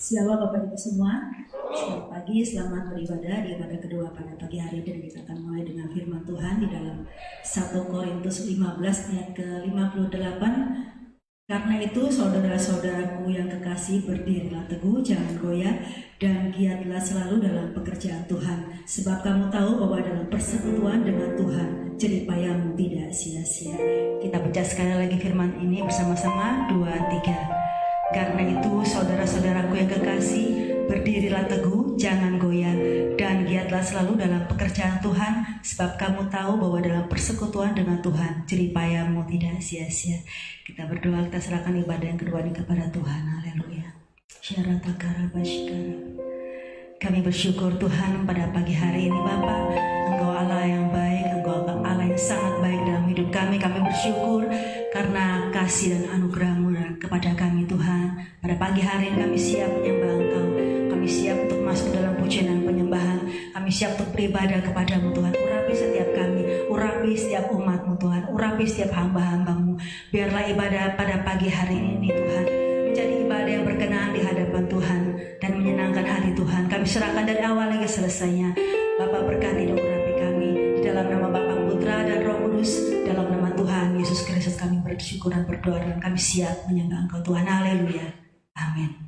Shalom Bapak Ibu semua. Selamat pagi, selamat beribadah di ibadah kedua pada pagi hari, dan kita akan mulai dengan firman Tuhan di dalam 1 Korintus 15 ayat ke-58. Karena itu saudara-saudaraku yang kekasih, berdirilah teguh, jangan goyah, dan giatlah selalu dalam pekerjaan Tuhan, sebab kamu tahu bahwa dalam persekutuan dengan Tuhan jeripayamu tidak sia-sia. Kita baca sekali lagi firman ini bersama-sama, 2, 3. Karena itu saudara-saudaraku yang kekasih, berdirilah teguh, jangan goyah, dan giatlah selalu dalam pekerjaan Tuhan, sebab kamu tahu bahwa dalam persekutuan dengan Tuhan jeripayamu tidak sia-sia. Kita berdoa, kita serahkan ibadah yang kedua ini kepada Tuhan. Haleluya. Kami bersyukur Tuhan pada pagi hari ini Bapa, Engkau Allah yang baik, Engkau Allah yang sangat baik dalam hidup kami. Kami bersyukur karena kasih dan anugerah-Mu kepada kami Tuhan. Pada pagi hari ini kami siap menyembah Engkau, kami siap untuk masuk dalam pujian dan penyembahan, kami siap untuk beribadah kepada-Mu Tuhan. Urapi setiap kami, urapi setiap umat-Mu Tuhan, urapi setiap hamba-hamba-Mu. Biarlah ibadah pada pagi hari ini Tuhan menjadi ibadah yang berkenan di hadapan Tuhan dan menyenangkan hati Tuhan. Kami serahkan dari awal hingga selesainya. Bapa, berkati dan urapi kami di dalam nama Bapa, Putra dan Roh Kudus, dalam nama Tuhan Yesus Kristus kami bersyukur dan berdoa, dan kami siap menyembah Engkau Tuhan. Haleluya. Amin.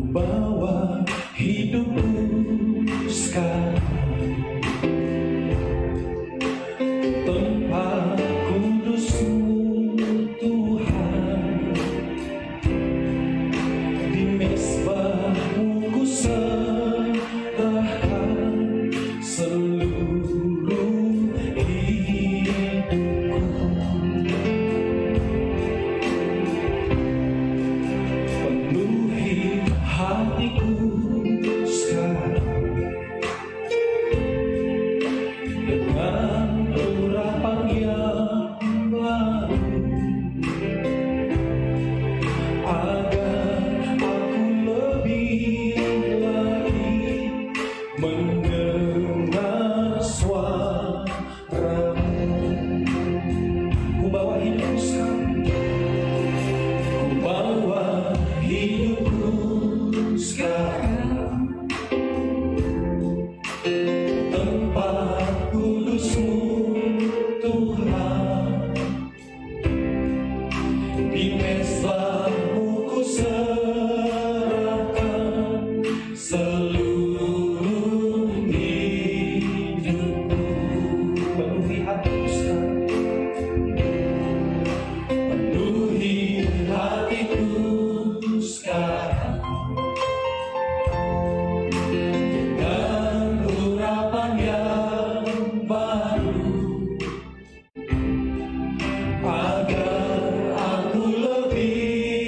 Bawa hidupku sekarang tempat kudus-Mu Tuhan, di mezbah-Mu ku serahkan seluruh hidupku. Penuhi hatiku sekarang dengan urapan yang baru, agar aku lebih lagi mendengar suara-Mu. Ku bawa hidupku sekarang, ku bawa hidupku sekarang tempat kudus-Mu Tuhan, di mezbah-Mu ku serahkan seluruh hidupku. Penuhi hatiku sekarang, penuhi hatiku sekarang dengan urapan yang baru, agar aku lebih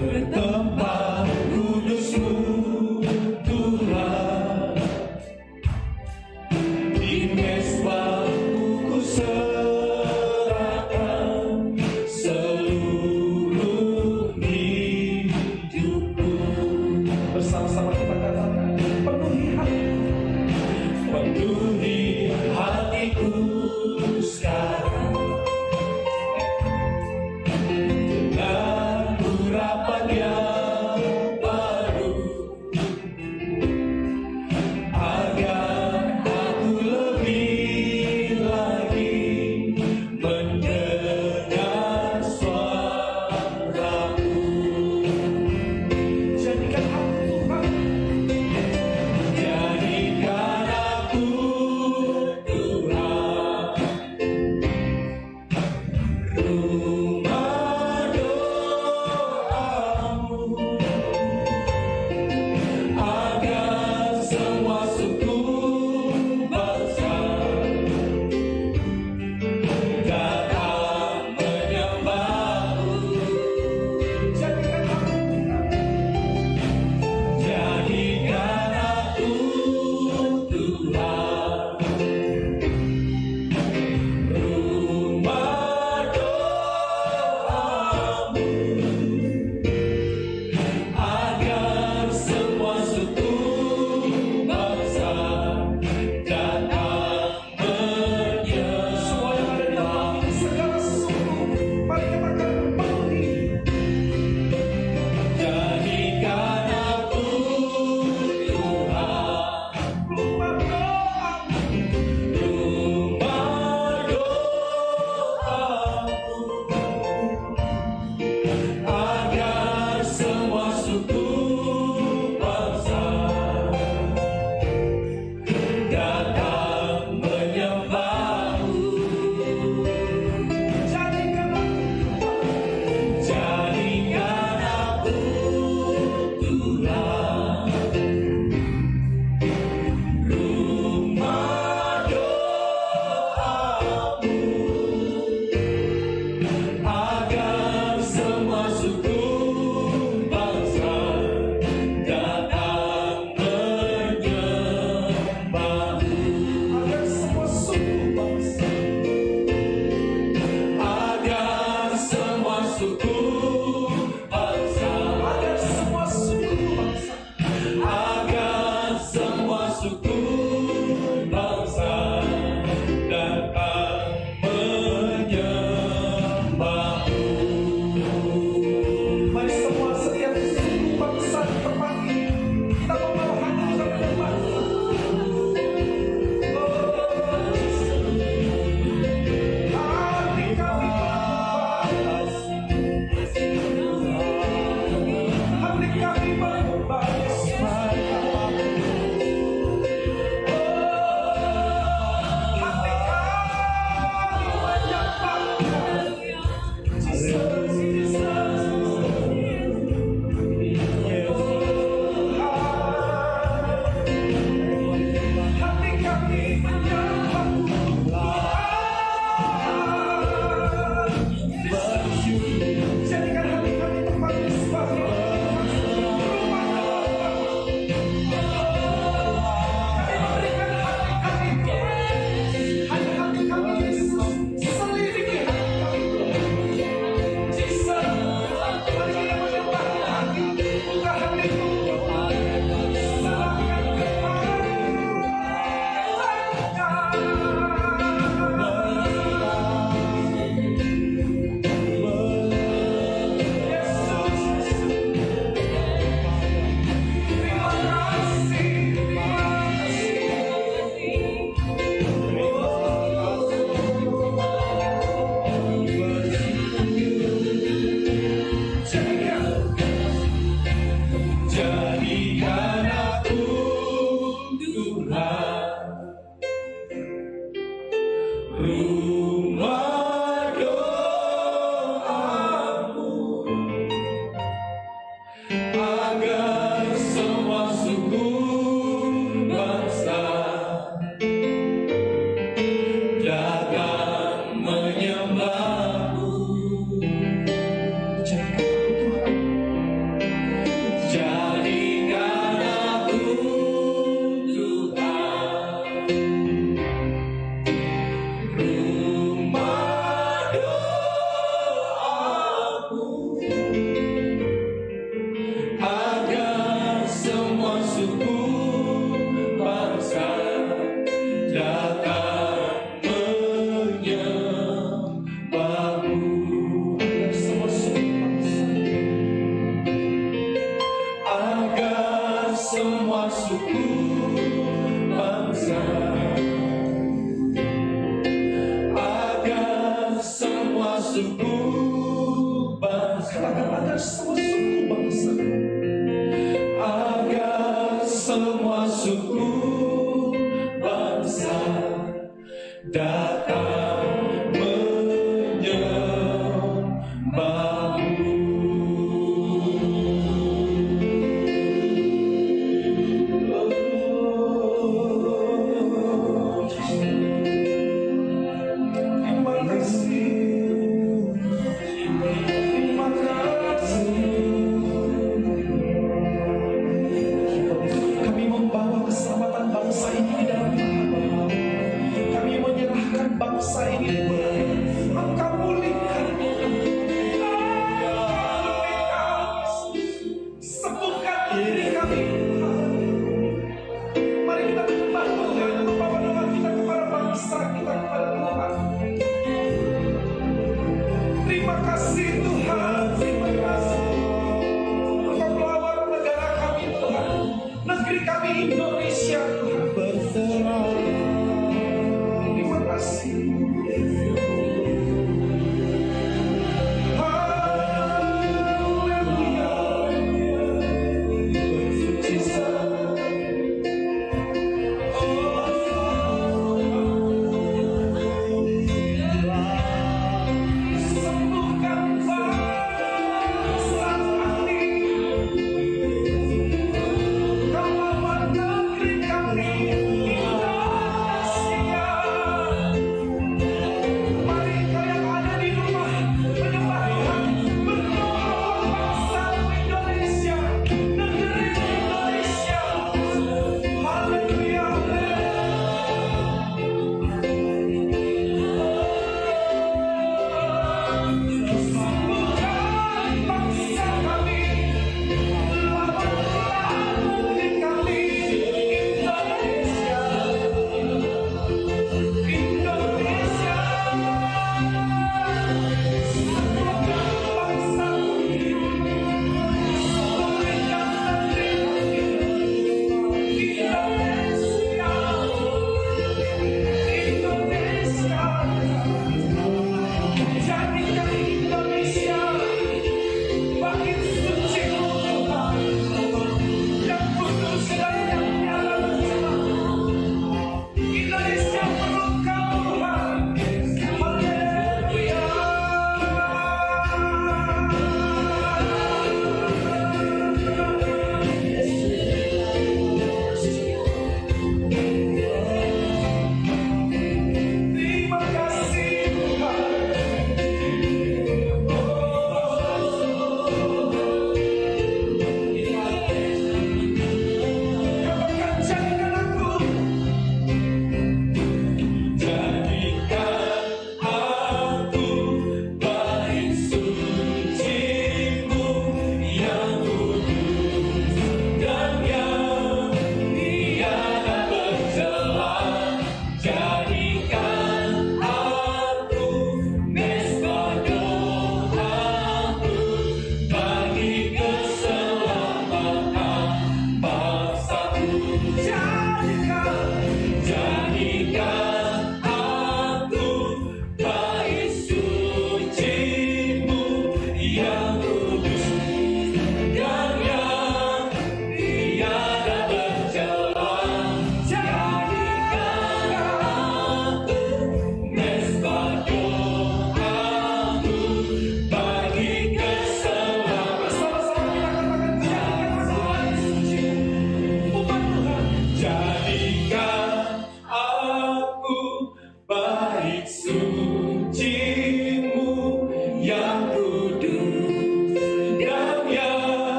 ke tempat kudus-Mu, Tuhan. Di mezbah-Mu ku serahkan seluruh hidupku. Bersama-sama kita katakan, penuhi hatiku sekarang dengan urapan yang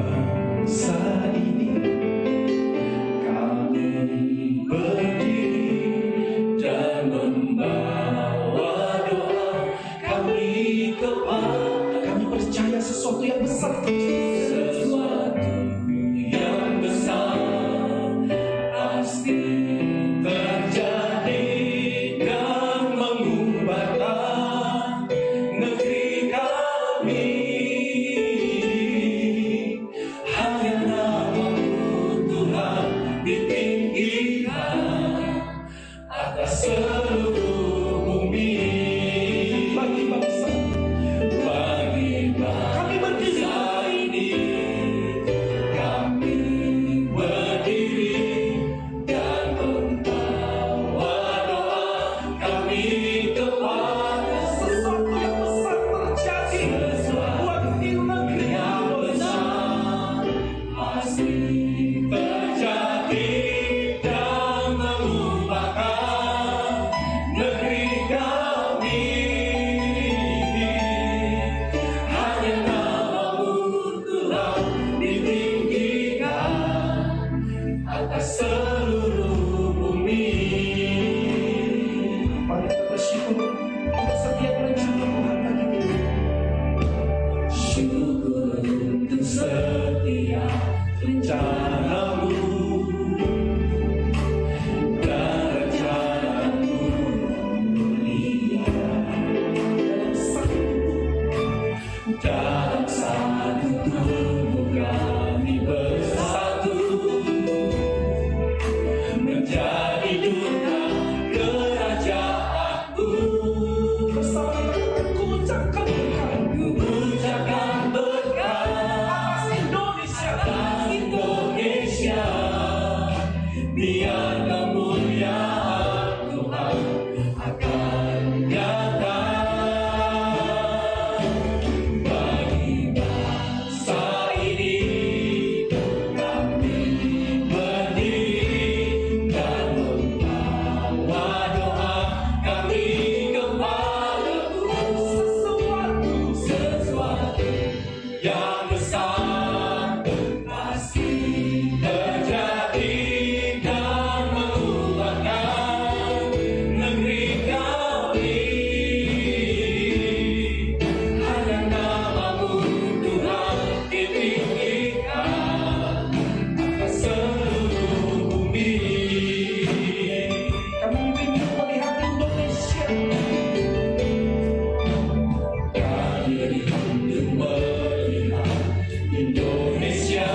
bangsa ini kami berdiri dan membawa doa kami kepada. Kami percaya sesuatu yang besar terjadi. Sesuatu yang besar pasti terjadi dan mengubahkan negeri kami. Hanya nama-Mu Tuhan ditinggikan atas seluruh bumi. Bagi bangsa kami berdiri dan membawa doa kami kepada. Sesuatu yang besar terjadi buat negeri yang besar pasti terjadi dan mengubahkan negeri kami. Hanya nama-Mu Tuhan ditinggikan atas seluruh bumi. Mari kita bersyukur untuk setiap rencana Tuhan bagi kita. Syukur untuk setiap rencana-Mu dan rencana-Mu mulia. Dalam satu tubuh kami bersatu menjadi duta kerajaan-Mu. Bersama kita ku ucapkan berkat atas Indonesia. Biar kemuliaan Tuhan akan nyata bagi bangsa ini. Kami berdiri dan membawa doa kami kepada-Mu. Sesuatu yang besar pasti terjadi dan mengubahkan negeri kami. Hanya nama-Mu Tuhan ditinggikan atas seluruh bumi. Kami ingin melihat Indonesia. Kami rindu melihat Indonesia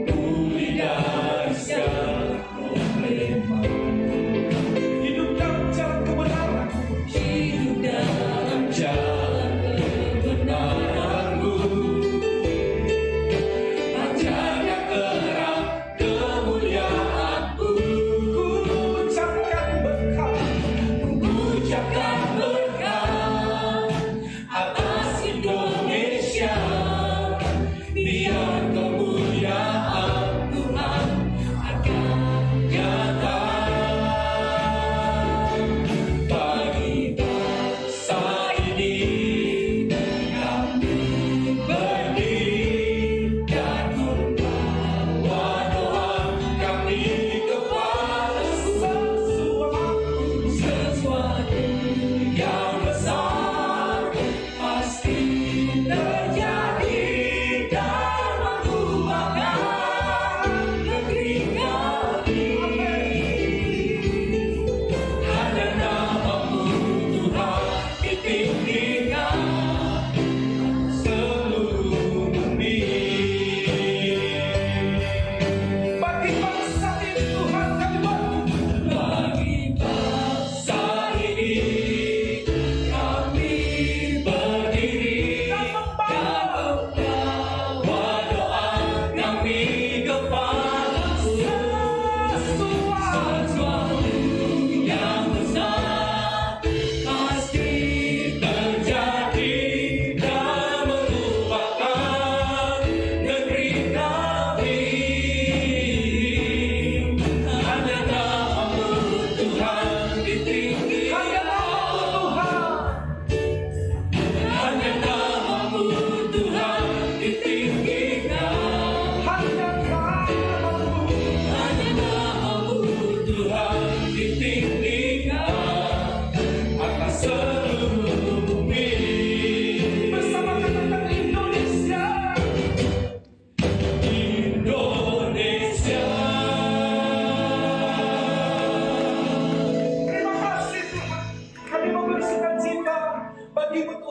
pulih dari segala problema. Hidup dalam jalan kebenaran. Hidup dalam jalan kebenaran-Mu. Pancarkan terang kemuliaan-Mu. Ku ucapkan berkat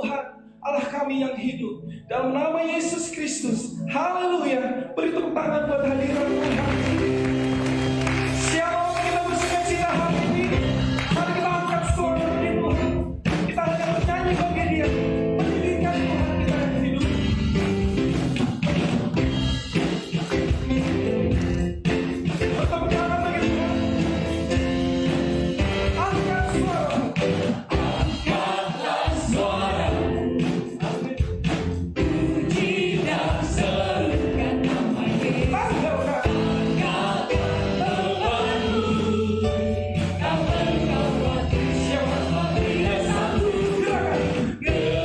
Tuhan, Allah kami yang hidup. Dalam nama Yesus Kristus, haleluya. Beri tepuk tangan buat hadirat Tuhan. Shalom, kita bersukacita hari ini. Mari kita angkat suara bagi Tuhan. Kita hanya bernyanyi bagi Dia, meninggikan Tuhan kita yang hidup. Bertepuk tangan bagi Tuhan. Angkat suara. Angkatlah suara. Puji dan serukan nama Yesus. Angkatlah temanmu. Kau berkawati siapa tidak sanggup. Gerakan.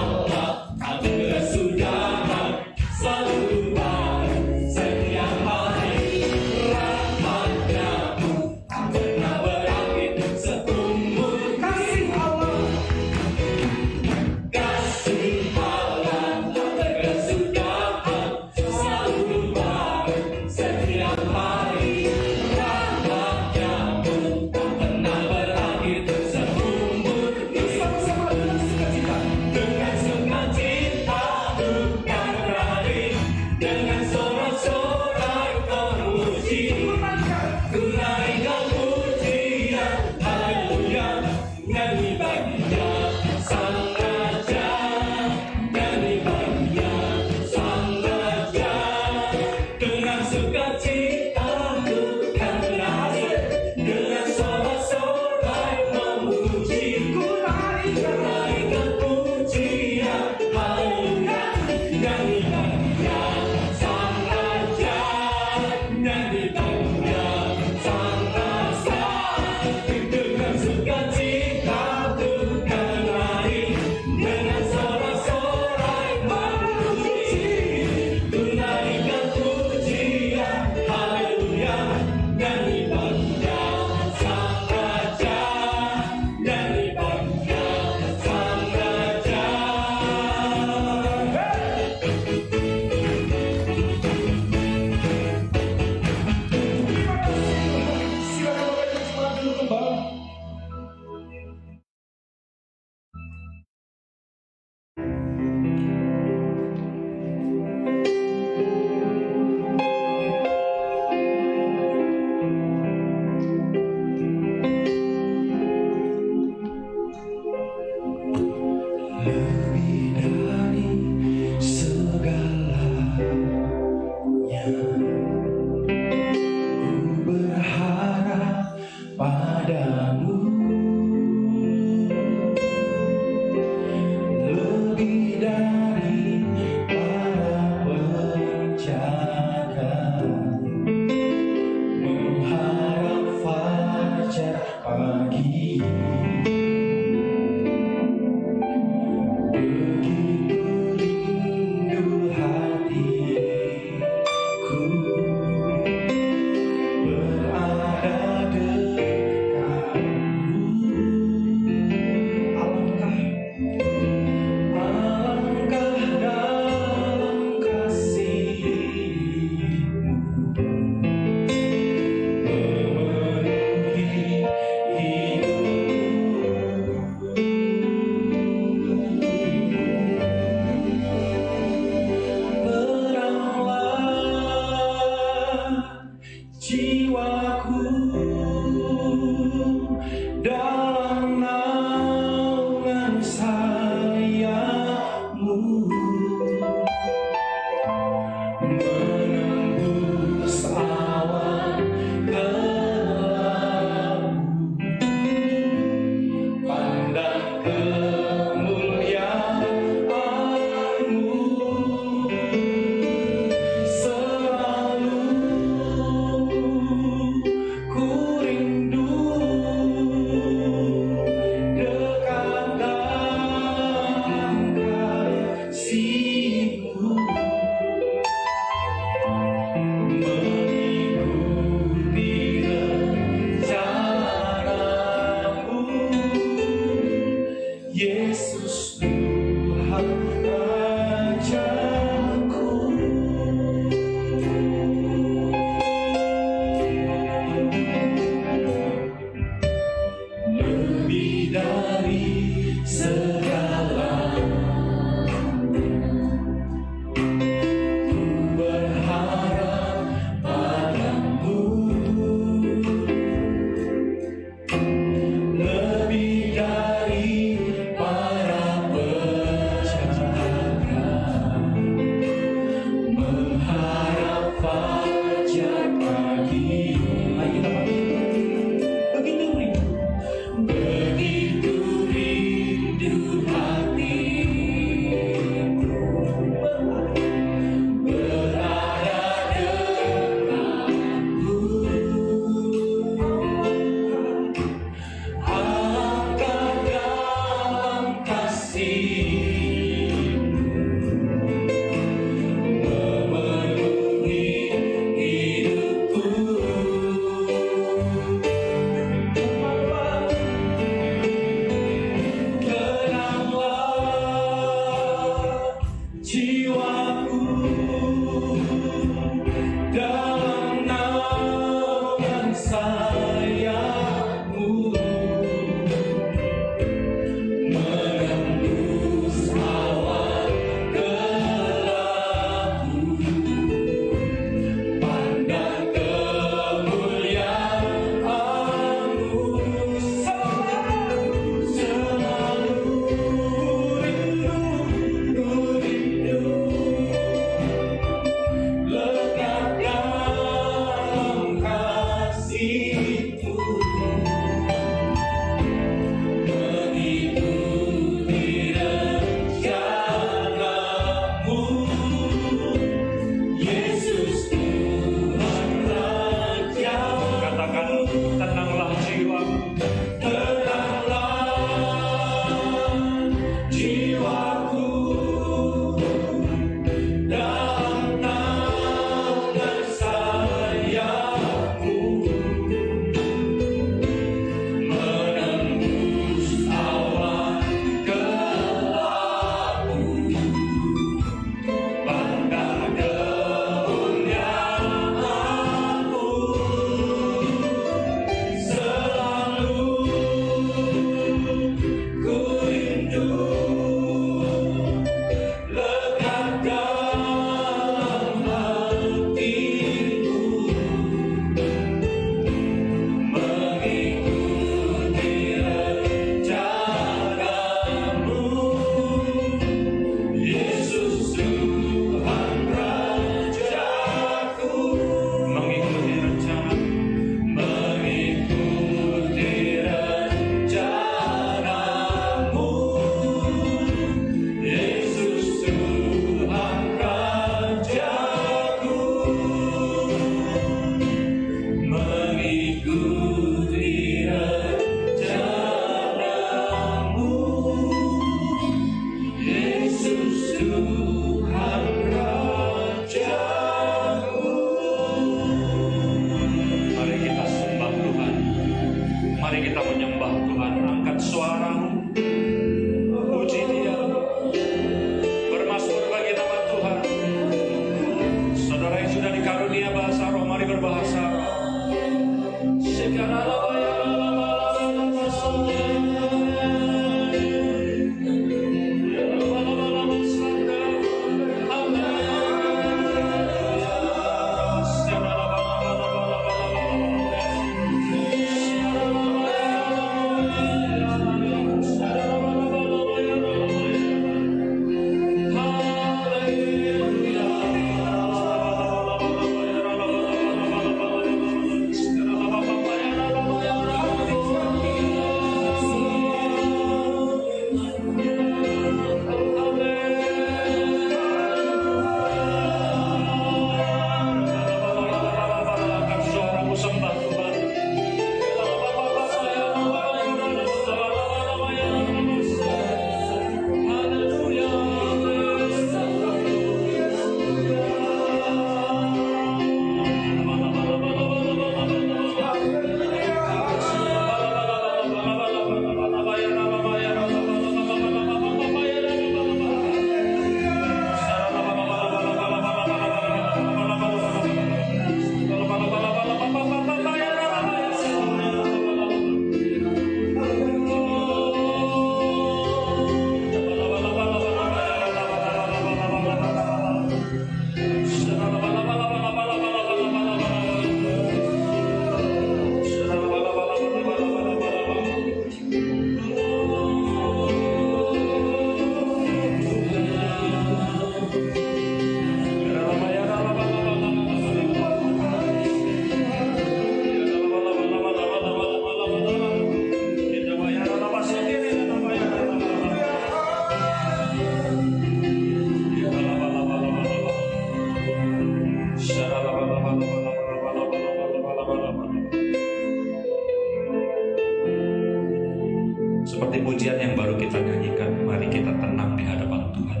Seperti pujian yang baru kita nyanyikan, mari kita tenang di hadapan Tuhan.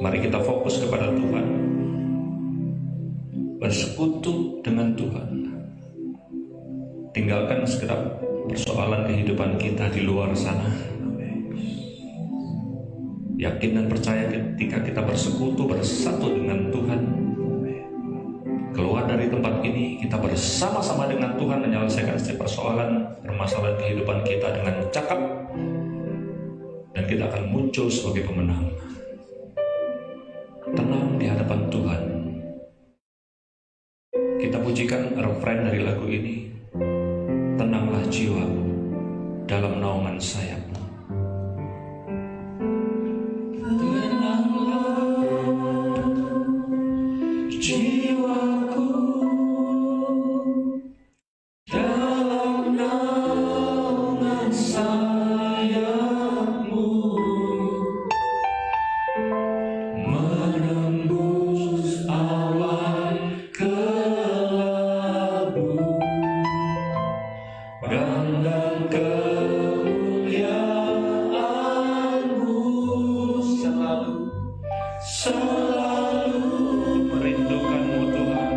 Mari kita fokus kepada Tuhan, bersekutu dengan Tuhan. Tinggalkan sekedar persoalan kehidupan kita di luar sana. Yakin dan percaya ketika kita bersekutu, bersatu dengan Tuhan, keluar dari tempat ini, kita bersama-sama dengan Tuhan menyelesaikan setiap persoalan, permasalahan kehidupan kita dengan cakap, dan kita akan muncul sebagai pemenang. Tenang di hadapan Tuhan. Kita pujikan refrain dari lagu ini. Tenanglah jiwaku dalam naungan sayap-Mu. Jiwaku dalam naungan sayap-Mu, menembus awan kelabu, dan kemuliaan-Mu selalu merindukan-Mu Tuhan,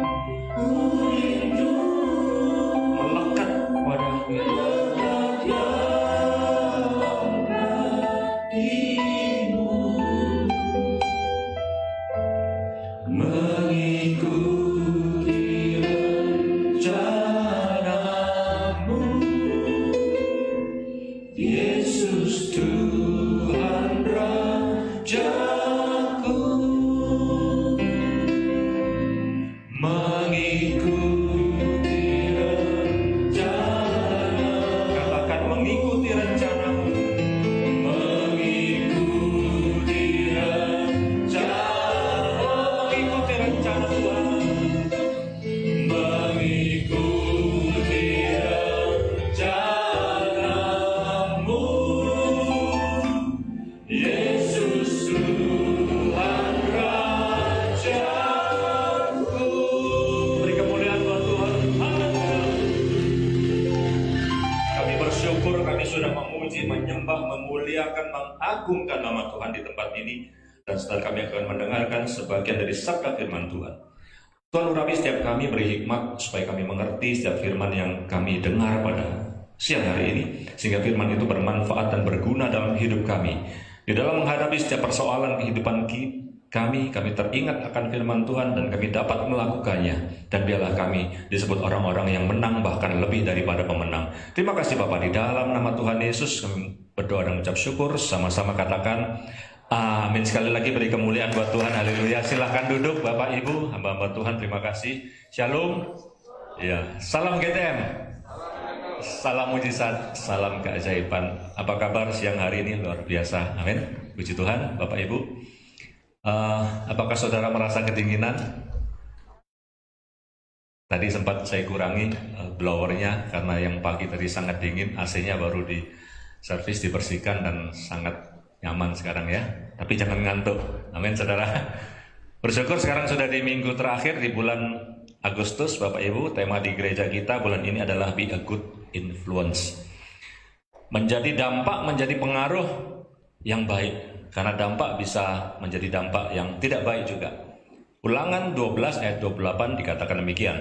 melekat padamu mengikuti rencana-Mu, Yesus Tuhan Rajaku. Mengikuti rencana, katakan mengikuti rencana-Mu. Mengikuti rencana, mengikuti rencana Tuhan. Mengikuti rencana-Mu, Yesus Tuhan Rajaku. Beri kemuliaan buat Tuhan. Haleluya. Kami bersyukur kami sudah memuji, menyembah, memuliakan, mengagungkan nama Tuhan di tempat ini. Dan setelah kami akan mendengarkan sebagian dari sabda firman Tuhan. Tuhan urapi setiap kami, beri hikmat supaya kami mengerti setiap firman yang kami dengar pada siang hari ini, sehingga firman itu bermanfaat dan berguna dalam hidup kami. Di dalam menghadapi setiap persoalan kehidupan kami teringat akan firman Tuhan dan kami dapat melakukannya. Dan biarlah kami disebut orang-orang yang menang, bahkan lebih daripada pemenang. Terima kasih Bapa, di dalam nama Tuhan Yesus kami berdoa dan mengucap syukur. Sama-sama katakan amin. Sekali lagi beri kemuliaan buat Tuhan. Haleluya. Silahkan duduk Bapak Ibu, hamba-hamba Tuhan. Terima kasih. Shalom. Ya, salam GTM. Salam mujizat, salam keajaiban. Apa kabar siang hari ini? Luar biasa. Amin. Puji Tuhan, Bapak Ibu. Apakah saudara merasa kedinginan? Tadi sempat saya kurangi blowernya karena yang pagi tadi sangat dingin. AC-nya baru di servis, dibersihkan dan sangat nyaman sekarang ya. Tapi jangan ngantuk. Amin saudara. Bersyukur sekarang sudah di minggu terakhir di bulan Agustus Bapak Ibu. Tema di gereja kita bulan ini adalah Be a Good Influence. Menjadi dampak, menjadi pengaruh yang baik. Karena dampak bisa menjadi dampak yang tidak baik juga. Ulangan 12 ayat 28 dikatakan demikian.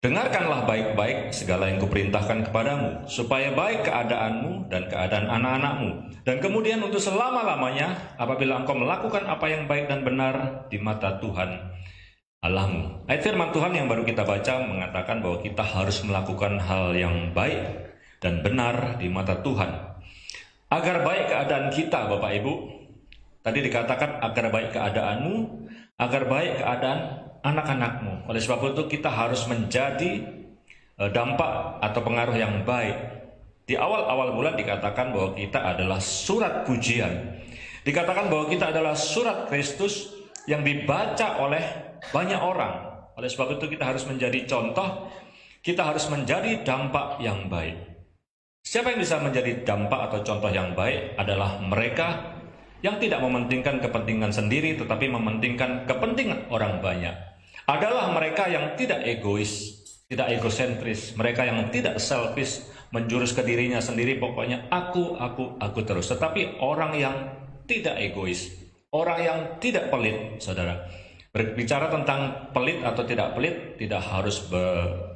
Dengarkanlah baik-baik segala yang kuperintahkan kepadamu, supaya baik keadaanmu dan keadaan anak-anakmu. Dan kemudian untuk selama-lamanya, apabila engkau melakukan apa yang baik dan benar di mata Tuhan Allahmu. Ayat firman Tuhan yang baru kita baca mengatakan bahwa kita harus melakukan hal yang baik dan benar di mata Tuhan. Agar baik keadaan kita, Bapak Ibu. Tadi dikatakan agar baik keadaanmu, agar baik keadaan anak-anakmu. Oleh sebab itu kita harus menjadi dampak atau pengaruh yang baik. Di awal-awal bulan dikatakan bahwa kita adalah surat pujian. Dikatakan bahwa kita adalah surat Kristus yang dibaca oleh banyak orang. Oleh sebab itu kita harus menjadi contoh, kita harus menjadi dampak yang baik. Siapa yang bisa menjadi dampak atau contoh yang baik adalah mereka yang tidak mementingkan kepentingan sendiri tetapi mementingkan kepentingan orang banyak. Adalah mereka yang tidak egois, tidak egosentris, mereka yang tidak selfish, menjurus ke dirinya sendiri, pokoknya aku terus. Tetapi orang yang tidak egois, orang yang tidak pelit, saudara. Berbicara tentang pelit atau tidak pelit, tidak harus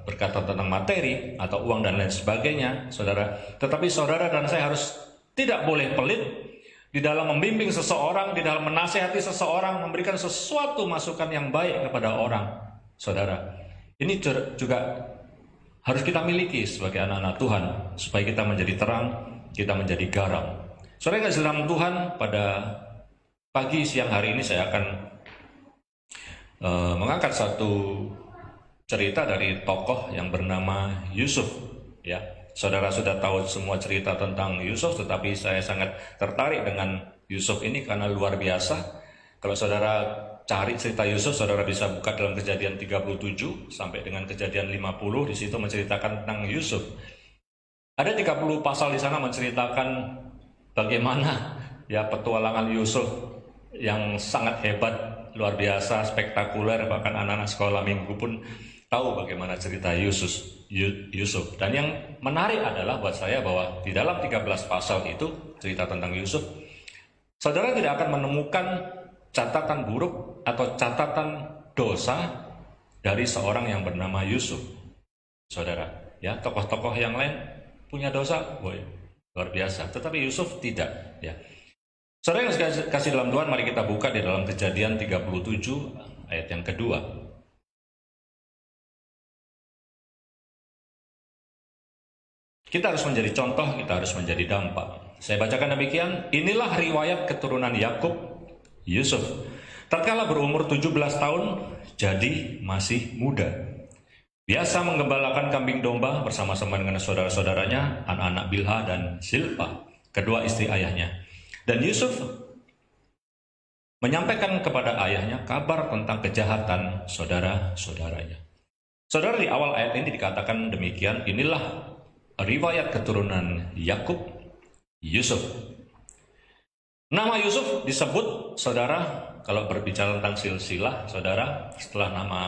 berkata tentang materi atau uang dan lain sebagainya, saudara. Tetapi saudara dan saya harus tidak boleh pelit di dalam membimbing seseorang, di dalam menasihati seseorang, memberikan sesuatu masukan yang baik kepada orang, saudara. Ini juga harus kita miliki sebagai anak-anak Tuhan, supaya kita menjadi terang, kita menjadi garam. Saudara yang kasih dalam Tuhan, pada pagi siang hari ini saya akan mengangkat satu cerita dari tokoh yang bernama Yusuf. Ya, saudara sudah tahu semua cerita tentang Yusuf, tetapi saya sangat tertarik dengan Yusuf ini karena luar biasa. Kalau saudara cari cerita Yusuf, saudara bisa buka dalam Kejadian 37 sampai dengan Kejadian 50, di situ menceritakan tentang Yusuf. Ada 30 pasal di sana menceritakan bagaimana ya petualangan Yusuf yang sangat hebat, luar biasa, spektakuler, bahkan anak-anak sekolah minggu pun tahu bagaimana cerita Yusuf. Dan yang menarik adalah buat saya bahwa di dalam 13 pasal itu cerita tentang Yusuf, saudara tidak akan menemukan catatan buruk atau catatan dosa dari seorang yang bernama Yusuf. Saudara, ya, tokoh-tokoh yang lain punya dosa, boy, luar biasa. Tetapi Yusuf tidak, ya. Saudara yang kasih dalam Tuhan, mari kita buka di dalam Kejadian 37 ayat yang kedua. Kita harus menjadi contoh, kita harus menjadi dampak. Saya bacakan demikian, inilah riwayat keturunan Yakub, Yusuf. Tatkala berumur 17 tahun, jadi masih muda. Biasa menggembalakan kambing domba bersama-sama dengan saudara-saudaranya, anak-anak Bilha dan Zilpa, kedua istri ayahnya. Dan Yusuf menyampaikan kepada ayahnya kabar tentang kejahatan saudara-saudaranya. Saudara, di awal ayat ini dikatakan demikian, inilah riwayat keturunan Yakub, Yusuf. Nama Yusuf disebut, saudara, kalau berbicara tentang silsilah, saudara, setelah nama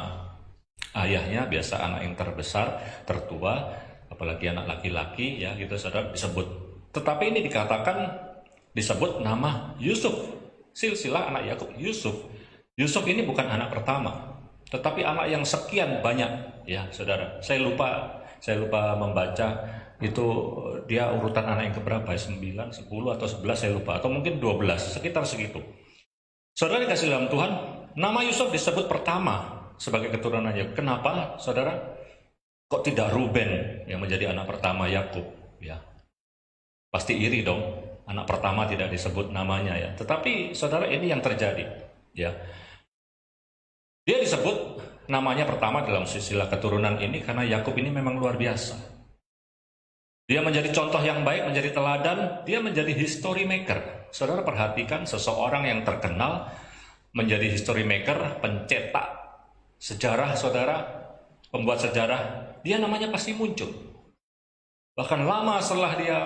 ayahnya, biasa anak yang terbesar, tertua, apalagi anak laki-laki, ya gitu, saudara, disebut. Tetapi ini dikatakan disebut nama Yusuf, silsilah anak Yakub, Yusuf. Yusuf ini bukan anak pertama, tetapi anak yang sekian banyak, ya saudara. Saya lupa membaca itu dia urutan anak yang keberapa, 9, 10 atau 11 saya lupa, atau mungkin 12, sekitar segitu. Saudara dikasih dalam Tuhan, nama Yusuf disebut pertama sebagai keturunannya. Kenapa, saudara? Kok tidak Ruben yang menjadi anak pertama Yakub? Ya, pasti iri dong. Anak pertama tidak disebut namanya, ya. Tetapi saudara, ini yang terjadi, ya. Dia disebut namanya pertama dalam silsilah keturunan ini karena Yakub ini memang luar biasa. Dia menjadi contoh yang baik, menjadi teladan, dia menjadi history maker. Saudara perhatikan, seseorang yang terkenal menjadi history maker, pencetak sejarah, saudara, pembuat sejarah, dia namanya pasti muncul. Bahkan lama setelah dia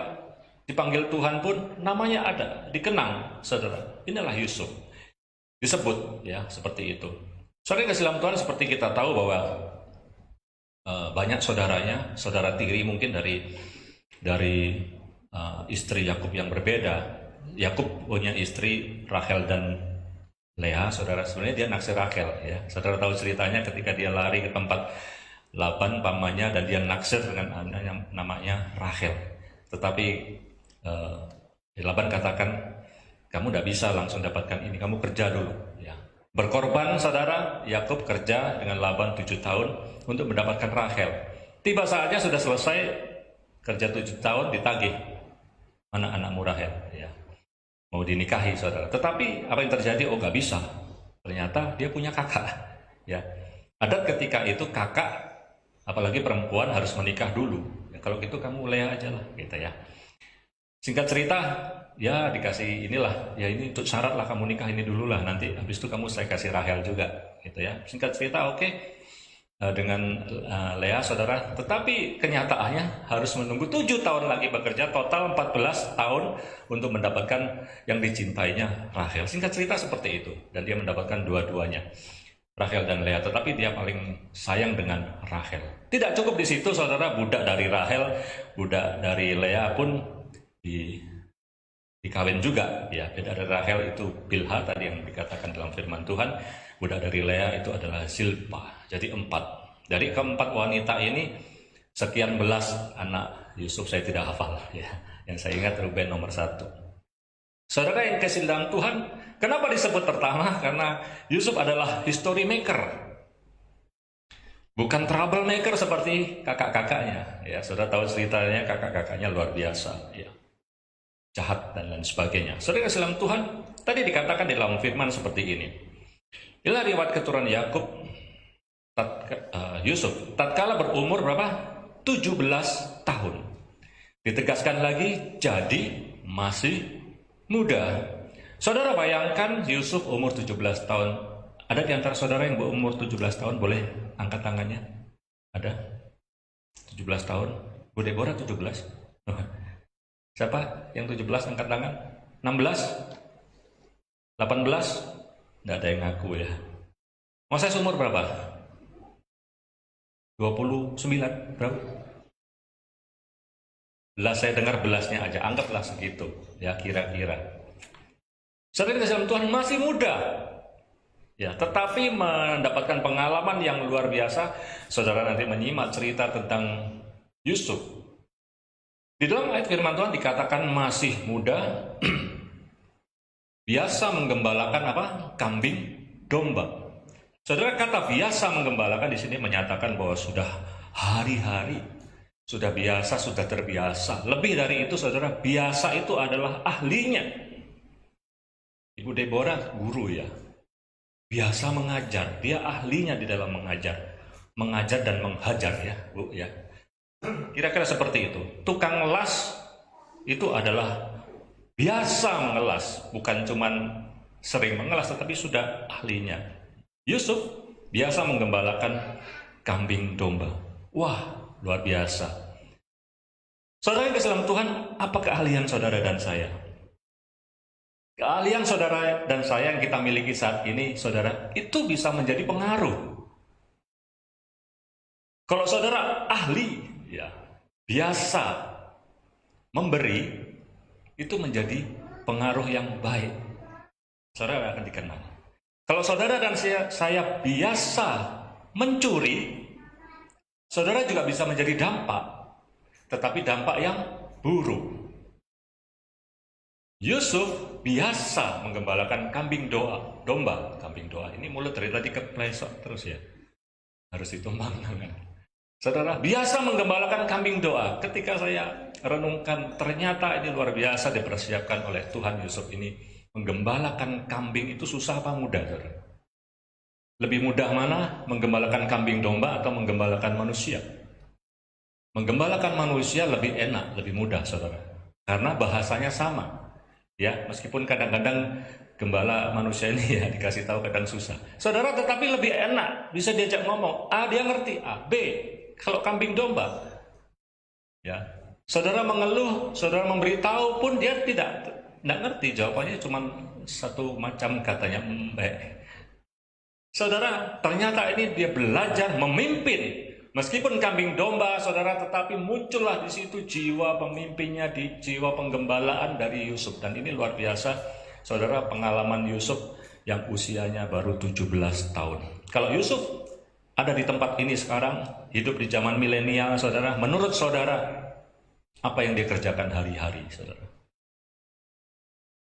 dipanggil Tuhan pun namanya ada, dikenang, saudara. Inilah Yusuf. Disebut, ya, seperti itu. Saudara kasih dalam Tuhan, seperti kita tahu bahwa banyak saudaranya, saudara tiri mungkin dari istri Yakub yang berbeda. Yakub punya istri Rachel dan Leah, saudara. Sebenarnya dia naksir Rachel, ya. Saudara tahu ceritanya ketika dia lari ke tempat Laban pamannya dan dia naksir dengan anak yang namanya Rachel. Tetapi Laban katakan, kamu tidak bisa langsung dapatkan ini, kamu kerja dulu, ya. Berkorban, saudara, Yakub kerja dengan Laban 7 tahun untuk mendapatkan Rachel. Tiba saatnya sudah selesai kerja 7 tahun, ditagih anak-anakmu Rachel, ya, mau dinikahi, saudara. Tetapi apa yang terjadi? Oh, gak bisa. Ternyata dia punya kakak, ya. Adat ketika itu kakak, apalagi perempuan, harus menikah dulu. Ya, kalau gitu kamu Leah aja lah, gitu ya. Singkat cerita, ya dikasih inilah, ya ini untuk syarat lah, kamu nikah ini dulu lah, nanti habis itu kamu saya kasih Rachel juga, gitu ya. Singkat cerita, oke. dengan Lea, saudara. Tetapi kenyataannya harus menunggu 7 tahun lagi bekerja, total 14 tahun untuk mendapatkan yang dicintainya, Rachel. Singkat cerita seperti itu. Dan dia mendapatkan dua-duanya, Rachel dan Lea. Tetapi dia paling sayang dengan Rachel. Tidak cukup di situ, saudara. Budak dari Rachel, budak dari Lea pun dikawin juga. Ya, beda dari Rachel itu Bilha tadi yang dikatakan dalam firman Tuhan. Budak dari Lea itu adalah Zilpa. Jadi 4. Dari keempat wanita ini, sekian belas anak Yusuf saya tidak hafal. Ya. Yang saya ingat Ruben nomor 1. Saudara yang kasih dalam Tuhan, kenapa disebut pertama? Karena Yusuf adalah history maker. Bukan trouble maker seperti kakak-kakaknya. Ya, saudara tahu ceritanya, kakak-kakaknya luar biasa. Ya. Jahat dan lain sebagainya. Saudara kasih dalam Tuhan, tadi dikatakan di dalam firman seperti ini. Inilah riwayat keturunan Yakub, Yusuf, tatkala berumur berapa? 17 tahun. Ditegaskan lagi, jadi masih muda. Saudara bayangkan Yusuf umur 17 tahun. Ada di antara saudara yang berumur 17 tahun, boleh angkat tangannya? Ada? 17 tahun? Bu Deborah 17? Siapa yang 17 angkat tangan? 16? 18? Nggak ada yang ngaku ya. Moses umur berapa? 29? Berapa? Belas, saya dengar belasnya aja. Anggaplah segitu. Ya, kira-kira. Saudara dalam Tuhan masih muda. Ya, tetapi mendapatkan pengalaman yang luar biasa. Saudara nanti menyimak cerita tentang Yusuf. Di dalam ayat firman Tuhan dikatakan masih muda. Biasa menggembalakan apa? Kambing domba. Saudara, kata biasa menggembalakan di sini menyatakan bahwa sudah hari-hari, sudah biasa, sudah terbiasa. Lebih dari itu, saudara, biasa itu adalah ahlinya. Ibu Deborah guru ya. Biasa mengajar, dia ahlinya di dalam mengajar dan menghajar ya, Bu ya. Kira-kira seperti itu. Tukang las itu adalah biasa mengelas, bukan cuman sering mengelas, tetapi sudah ahlinya. Yusuf biasa menggembalakan kambing domba. Wah, luar biasa. Saudara yang dalam Tuhan, apa keahlian saudara dan saya? Keahlian saudara dan saya yang kita miliki saat ini, saudara, itu bisa menjadi pengaruh. Kalau saudara ahli, ya, biasa memberi, itu menjadi pengaruh yang baik. Saudara akan dikenal. Kalau saudara dan saya biasa mencuri, saudara juga bisa menjadi dampak, tetapi dampak yang buruk. Yusuf biasa menggembalakan kambing domba. Kambing doa. Ini mulut dari tadi keplesok terus ya. Harus ditumbang tangan. Saudara, biasa menggembalakan kambing doa. Ketika saya renungkan, ternyata ini luar biasa dipersiapkan oleh Tuhan. Yusuf ini menggembalakan kambing itu susah apa mudah, saudara? Lebih mudah mana? Menggembalakan kambing domba atau menggembalakan manusia? Menggembalakan manusia lebih enak, lebih mudah, saudara. Karena bahasanya sama. Ya, meskipun kadang-kadang gembala manusia ini ya dikasih tahu kadang susah. Saudara, tetapi lebih enak, bisa diajak ngomong. A, dia ngerti. A, B. Kalau kambing domba, ya, saudara mengeluh, saudara memberitahu pun dia tidak ngerti. Jawabannya cuma satu macam, katanya mbak. Saudara, ternyata ini dia belajar memimpin. Meskipun kambing domba, saudara, tetapi muncullah di situ jiwa pemimpinnya, di jiwa penggembalaan dari Yusuf. Dan ini luar biasa, saudara, pengalaman Yusuf yang usianya baru 17 tahun. Kalau Yusuf ada di tempat ini sekarang, hidup di zaman milenial, saudara, menurut saudara, apa yang dia kerjakan hari-hari, saudara?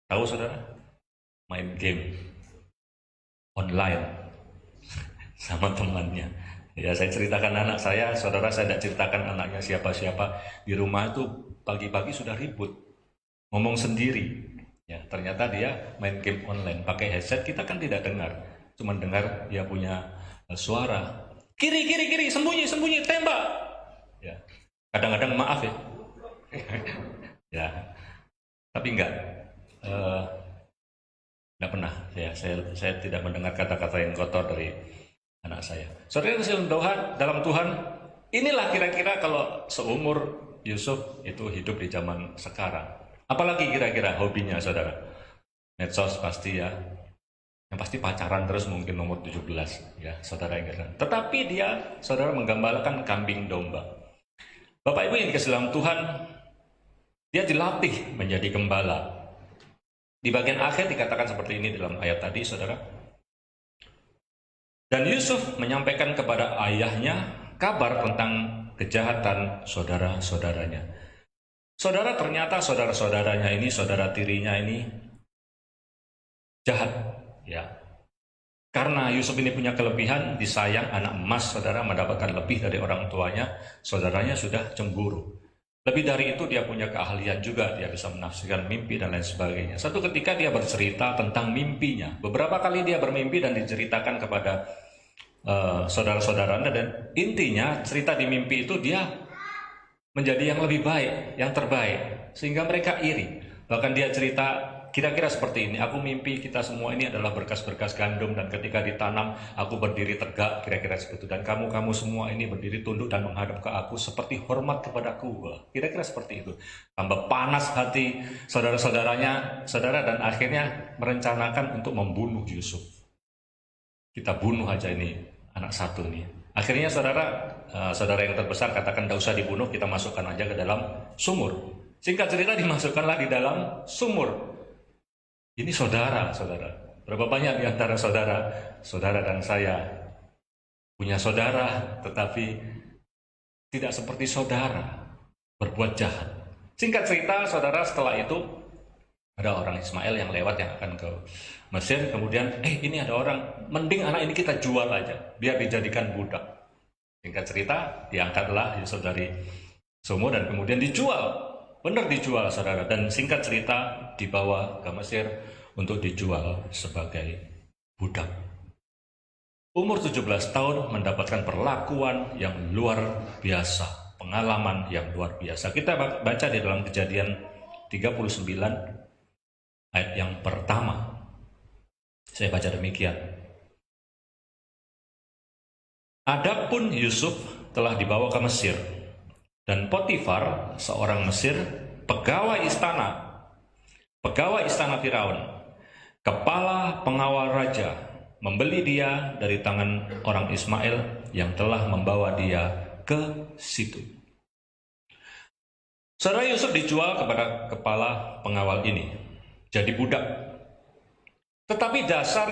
Tahu, saudara? Main game online sama temannya. Ya, saya ceritakan anak saya, saudara, saya tidak ceritakan anaknya siapa-siapa. Di rumah itu pagi-pagi sudah ribut, ngomong sendiri. Ya, ternyata dia main game online, pakai headset, kita kan tidak dengar, cuma dengar dia punya suara. Kiri, sembunyi, tembak. Ya, kadang-kadang maaf ya. Ya, tapi enggak pernah. Ya, saya tidak mendengar kata-kata yang kotor dari anak saya. Saudara dalam Tuhan, inilah kira-kira kalau seumur Yusuf itu hidup di zaman sekarang. Apalagi kira-kira hobinya saudara? Medsos pasti ya. Yang pasti pacaran terus mungkin nomor 17 ya saudara yang kira. Tetapi dia saudara menggambarkan kambing domba. Bapak Ibu yang dikasih dalam Tuhan, dia dilatih menjadi gembala. Di bagian akhir dikatakan seperti ini dalam ayat tadi saudara. Dan Yusuf menyampaikan kepada ayahnya kabar tentang kejahatan saudara-saudaranya. Saudara, ternyata saudara-saudaranya ini, saudara tirinya ini jahat, ya. Karena Yusuf ini punya kelebihan, disayang anak emas, saudara mendapatkan lebih dari orang tuanya, saudaranya sudah cemburu. Lebih dari itu dia punya keahlian juga, dia bisa menafsirkan mimpi dan lain sebagainya. Satu ketika dia bercerita tentang mimpinya. Beberapa kali dia bermimpi dan diceritakan kepada saudara-saudaranya, dan intinya cerita di mimpi itu dia menjadi yang lebih baik, yang terbaik, sehingga mereka iri. Bahkan dia cerita kira-kira seperti ini, aku mimpi kita semua ini adalah berkas-berkas gandum, dan ketika ditanam aku berdiri tegak, kira-kira seperti itu, dan kamu semua ini berdiri tunduk dan menghadap ke aku seperti hormat kepadaku. Kira-kira seperti itu. Tambah panas hati saudara-saudaranya, saudara, dan akhirnya merencanakan untuk membunuh Yusuf. Kita bunuh aja ini anak satu nih. Akhirnya saudara yang terbesar katakan tidak usah dibunuh, kita masukkan aja ke dalam sumur. Singkat cerita dimasukkanlah di dalam sumur. Ini saudara. Berapa banyak di antara saudara dan saya punya saudara, tetapi tidak seperti saudara, berbuat jahat. Singkat cerita, saudara, setelah itu ada orang Ismail yang lewat yang akan ke Mesir, kemudian ini ada orang, mending anak ini kita jual aja, biar dijadikan budak. Singkat cerita, diangkatlah Yusuf dari sumur dan kemudian dijual, benar dijual saudara, dan singkat cerita dibawa ke Mesir untuk dijual sebagai budak. Umur 17 tahun mendapatkan perlakuan yang luar biasa, pengalaman yang luar biasa. Kita baca di dalam Kejadian 39 ayat yang pertama. Saya baca demikian. Adapun Yusuf telah dibawa ke Mesir, dan Potifar, seorang Mesir, pegawai istana Firaun, kepala pengawal raja, membeli dia dari tangan orang Ismail yang telah membawa dia ke situ. Saudara, Yusuf dijual kepada kepala pengawal ini, jadi budak. Tetapi dasar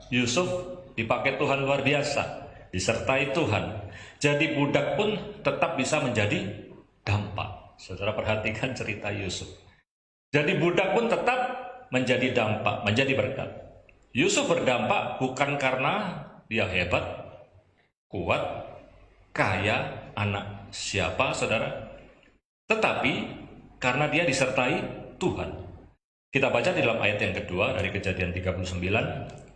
Yusuf dipakai Tuhan luar biasa, disertai Tuhan. Jadi budak pun tetap bisa menjadi dampak. Saudara perhatikan cerita Yusuf. Jadi budak pun tetap menjadi dampak, menjadi berkat. Yusuf berdampak bukan karena dia hebat, kuat, kaya, anak siapa saudara, tetapi karena dia disertai Tuhan. Kita baca di dalam ayat yang kedua dari Kejadian 39,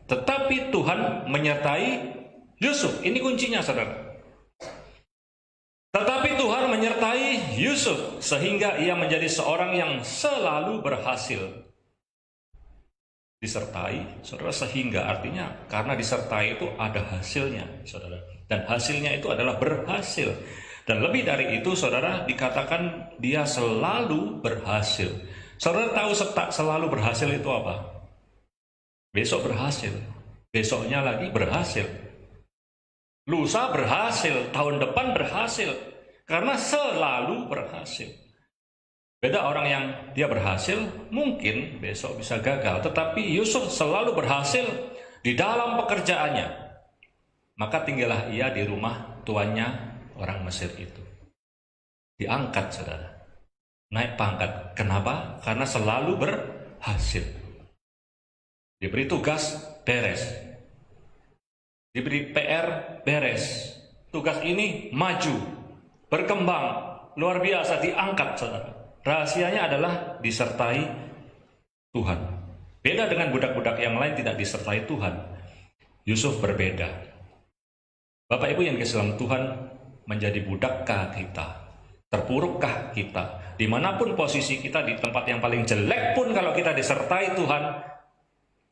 tetapi Tuhan menyertai Yusuf. Ini kuncinya saudara. Tetapi Tuhan menyertai Yusuf sehingga ia menjadi seorang yang selalu berhasil. Disertai, saudara, sehingga artinya karena disertai itu ada hasilnya, saudara. Dan hasilnya itu adalah berhasil. Dan lebih dari itu, saudara, dikatakan dia selalu berhasil. Saudara tahu selalu berhasil itu apa? Besok berhasil, besoknya lagi berhasil, lusa berhasil, tahun depan berhasil, karena selalu berhasil. Beda orang yang dia berhasil, mungkin besok bisa gagal, tetapi Yusuf selalu berhasil di dalam pekerjaannya. Maka tinggallah ia di rumah tuannya orang Mesir itu. Diangkat saudara, naik pangkat. Kenapa? Karena selalu berhasil. Diberi tugas, beres. Diberi PR, beres. Tugas ini maju, berkembang, luar biasa, diangkat saudara. Rahasianya adalah disertai Tuhan. Beda dengan budak-budak yang lain tidak disertai Tuhan. Yusuf berbeda. Bapak Ibu yang dikasihi dalam Tuhan, menjadi budakkah kita? Terpurukkah kita? Dimanapun posisi kita, di tempat yang paling jelek pun, kalau kita disertai Tuhan,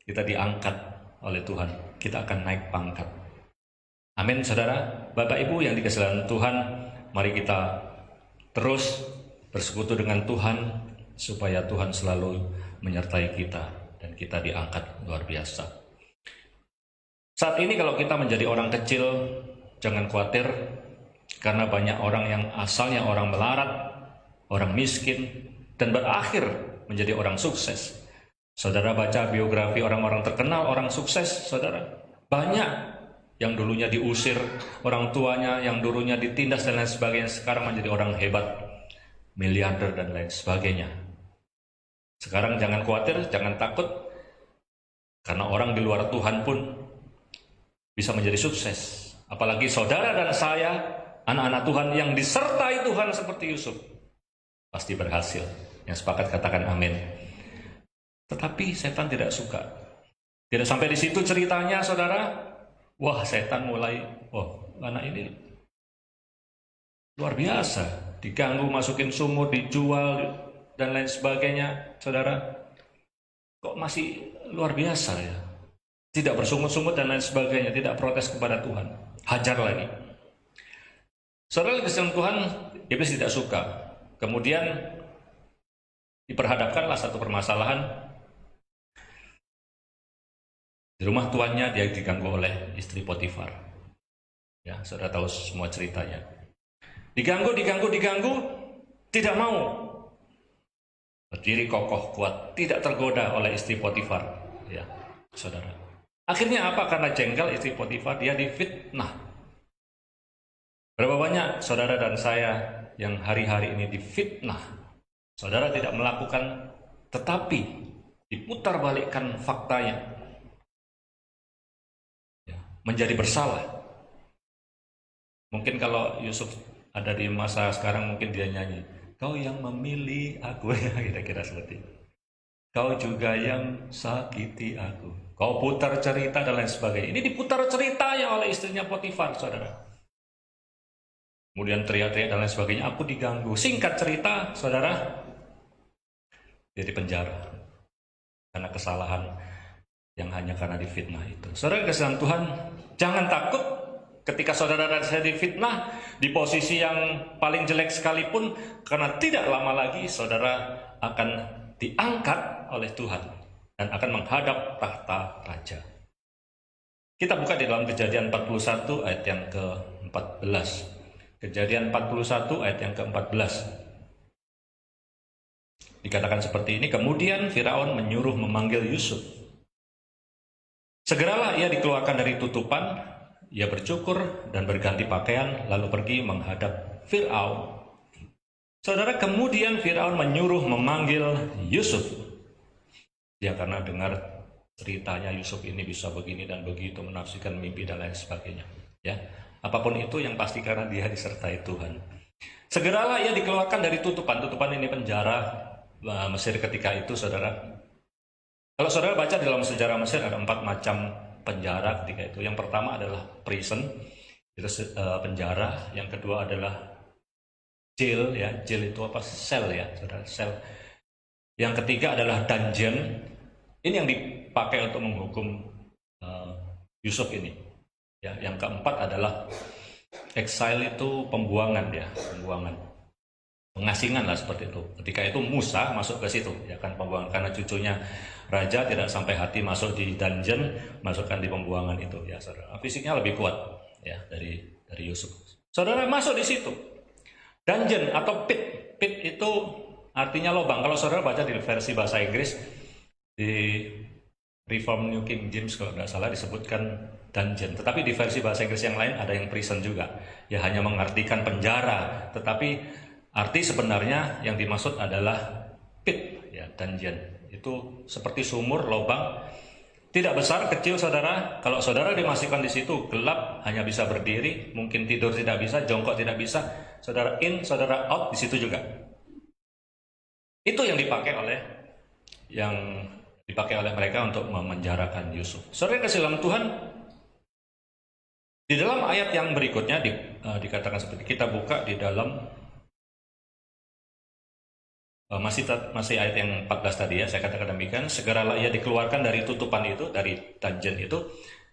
kita diangkat oleh Tuhan, kita akan naik pangkat. Amin, saudara. Bapak Ibu yang dikasihi dalam Tuhan, mari kita terus bersekutu dengan Tuhan supaya Tuhan selalu menyertai kita dan kita diangkat luar biasa. Saat ini kalau kita menjadi orang kecil, jangan khawatir karena banyak orang yang asalnya orang melarat, orang miskin, dan berakhir menjadi orang sukses. Saudara baca biografi orang-orang terkenal, orang sukses, saudara. Banyak yang dulunya diusir orang tuanya, yang dulunya ditindas dan lain sebagainya, sekarang menjadi orang hebat, miliarder dan lain sebagainya. Sekarang jangan khawatir, jangan takut, karena orang di luar Tuhan pun bisa menjadi sukses. Apalagi saudara dan saya, anak-anak Tuhan yang disertai Tuhan seperti Yusuf, pasti berhasil. Yang sepakat katakan amin. Tetapi setan tidak suka. Tidak sampai di situ ceritanya, saudara. Wah, setan mulai, anak ini luar biasa. Diganggu, masukin sumur, dijual, dan lain sebagainya, saudara. Kok masih luar biasa ya? Tidak bersungut-sungut dan lain sebagainya, tidak protes kepada Tuhan. Hajar lagi. Saudara Kristen Tuhan, iblis tidak suka. Kemudian diperhadapkanlah satu permasalahan. Di rumah tuannya dia diganggu oleh istri Potifar. Ya, saudara tahu semua ceritanya. Diganggu, tidak mau. Berdiri kokoh kuat, tidak tergoda oleh istri Potifar. Ya, saudara. Akhirnya apa? Karena jengkel istri Potifar, dia difitnah. Berapa banyak saudara dan saya yang hari-hari ini difitnah? Saudara tidak melakukan, tetapi diputarbalikkan faktanya. Menjadi bersalah. Mungkin kalau Yusuf ada di masa sekarang, mungkin dia nyanyi, kau yang memilih aku, kira-kira seperti itu. Kau juga yang sakiti aku. Kau putar cerita dan lain sebagainya. Ini diputar ceritanya oleh istrinya Potifar, saudara. Kemudian teriak-teriak dan lain sebagainya. Aku diganggu. Singkat cerita, saudara, dia di penjara karena kesalahan yang hanya karena difitnah itu. Saudara kasih Tuhan, jangan takut ketika saudara dan saya difitnah di posisi yang paling jelek sekalipun, karena tidak lama lagi saudara akan diangkat oleh Tuhan dan akan menghadap tahta raja. Kita buka di dalam Kejadian 41 ayat yang ke-14. Kejadian 41 ayat yang ke-14. Dikatakan seperti ini, kemudian Firaun menyuruh memanggil Yusuf. Segeralah ia dikeluarkan dari tutupan, ia bercukur dan berganti pakaian, lalu pergi menghadap Firaun. Saudara, kemudian Firaun menyuruh memanggil Yusuf. Dia karena dengar ceritanya Yusuf ini bisa begini dan begitu, menafsirkan mimpi dan lain sebagainya. Ya, apapun itu yang pasti karena dia disertai Tuhan. Segeralah ia dikeluarkan dari tutupan. Tutupan ini penjara Mesir ketika itu, saudara. Kalau saudara baca dalam sejarah Mesir ada 4 macam penjara ketika itu. Yang pertama adalah prison, itu penjara. Yang kedua adalah jail, ya. Jail itu apa? Sel, ya, saudara. Sel. Yang ketiga adalah dungeon. Ini yang dipakai untuk menghukum Yusuf ini. Ya. Yang keempat adalah exile, itu pembuangan, ya, pembuangan. Pengasingan lah seperti itu. Ketika itu Musa masuk ke situ, ya kan, pembuangan, karena cucunya raja tidak sampai hati masuk di dungeon, masukkan di pembuangan itu, ya saudara. Fisiknya lebih kuat, ya, dari Yusuf. Saudara masuk di situ. Dungeon atau pit. Pit itu artinya lubang. Kalau saudara baca di versi bahasa Inggris di Reform New King James kalau nggak salah disebutkan dungeon. Tetapi di versi bahasa Inggris yang lain ada yang prison juga. Ya, hanya mengartikan penjara, tetapi arti sebenarnya yang dimaksud adalah pit, ya, dungeon. Itu seperti sumur, lubang, tidak besar, kecil, saudara. Kalau saudara dimasukkan di situ, gelap, hanya bisa berdiri, mungkin tidur tidak bisa, jongkok tidak bisa. Saudara in, saudara out, di situ juga. Itu yang dipakai oleh mereka untuk memenjarakan Yusuf. Saudara kasih dalam Tuhan, di dalam ayat yang berikutnya dikatakan seperti, kita buka di dalam masih ayat yang 14 tadi, ya, saya katakan demikian. Segeralah ia dikeluarkan dari tutupan itu, dari dungeon itu,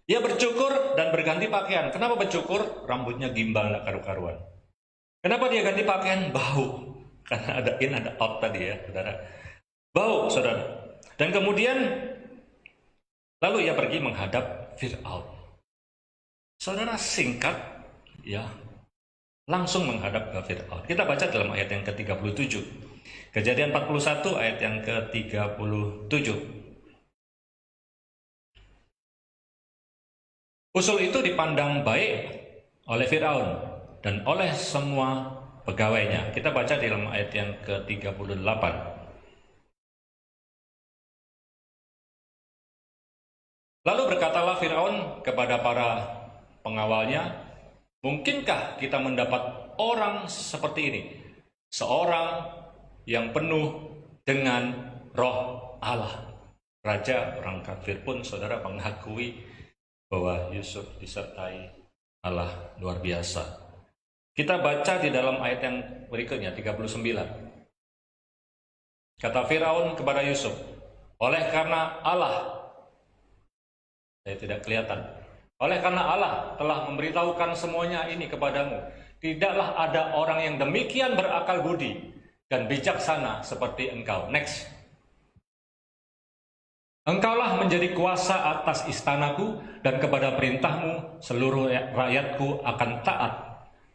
Ia bercukur dan berganti pakaian. Kenapa bercukur? Rambutnya gimbal, nggak karu-karuan. Kenapa dia ganti pakaian? Bau. Karena ada in, ada out tadi ya, saudara. Bau, saudara. Dan kemudian, lalu ia pergi menghadap Fir'aun. Saudara, singkat, ya, langsung menghadap ke Fir'aun. Kita baca dalam ayat yang ke-37. Kejadian 41 ayat yang ke-37. Usul itu dipandang baik oleh Fir'aun dan oleh semua pegawainya. Kita baca di dalam ayat yang ke-38. Lalu berkatalah Fir'aun kepada para pengawalnya, mungkinkah kita mendapat orang seperti ini? Seorang yang penuh dengan roh Allah. Raja orang kafir pun, saudara, mengakui bahwa Yusuf disertai Allah luar biasa. Kita baca di dalam ayat yang berikutnya, 39. Kata Firaun kepada Yusuf, oleh karena Allah, saya tidak kelihatan, oleh karena Allah telah memberitahukan semuanya ini kepadamu, tidaklah ada orang yang demikian berakal budi dan bijaksana seperti engkau. Next. Engkaulah menjadi kuasa atas istanaku, dan kepada perintahmu seluruh rakyatku akan taat.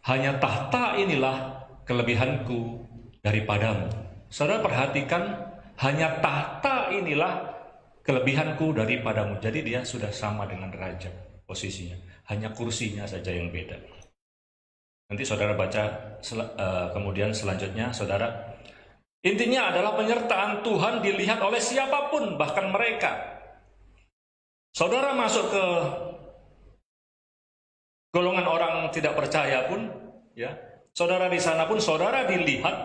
Hanya tahta inilah kelebihanku daripadamu. Saudara perhatikan, hanya tahta inilah kelebihanku daripadamu. Jadi dia sudah sama dengan raja posisinya. Hanya kursinya saja yang beda. Nanti saudara baca kemudian selanjutnya, saudara. Intinya adalah penyertaan Tuhan dilihat oleh siapapun, bahkan mereka. Saudara masuk ke golongan orang tidak percaya pun, ya, saudara di sana pun saudara dilihat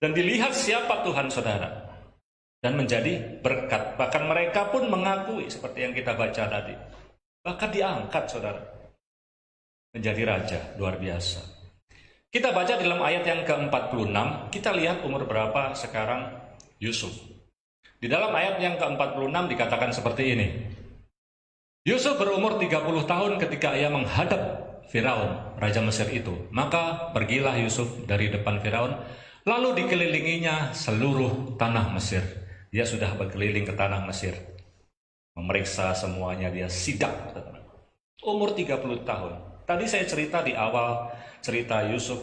dan dilihat siapa Tuhan saudara dan menjadi berkat. Bahkan mereka pun mengakui seperti yang kita baca tadi. Bahkan diangkat saudara menjadi raja, luar biasa. Kita baca dalam ayat yang ke-46, kita lihat umur berapa sekarang Yusuf. Di dalam ayat yang ke-46 dikatakan seperti ini. Yusuf berumur 30 tahun ketika ia menghadap Firaun, raja Mesir itu. Maka pergilah Yusuf dari depan Firaun, lalu dikelilinginya seluruh tanah Mesir. Dia sudah berkeliling ke tanah Mesir, memeriksa semuanya, dia sidak. Umur 30 tahun. Tadi saya cerita di awal cerita Yusuf,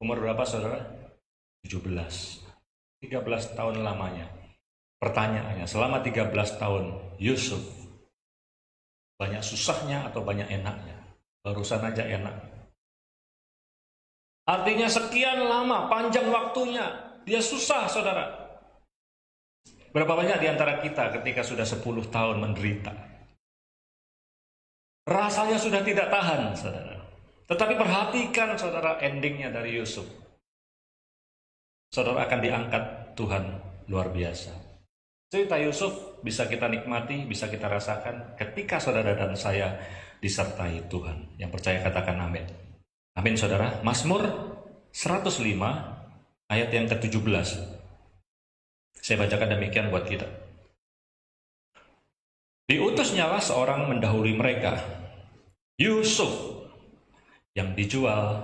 umur berapa saudara? 17. 13 tahun lamanya. Pertanyaannya, selama 13 tahun Yusuf banyak susahnya atau banyak enaknya? Barusan aja enak. Artinya sekian lama, panjang waktunya, dia susah saudara. Berapa banyak di antara kita ketika sudah 10 tahun menderita? Rasanya sudah tidak tahan, saudara. Tetapi perhatikan, saudara, endingnya dari Yusuf. Saudara akan diangkat Tuhan luar biasa. Cerita Yusuf bisa kita nikmati, bisa kita rasakan ketika saudara dan saya disertai Tuhan. Yang percaya katakan amin. Amin, saudara. Mazmur 105 ayat yang ke-17. Saya bacakan demikian buat kita. Diutusnyalah seorang mendahului mereka, Yusuf, yang dijual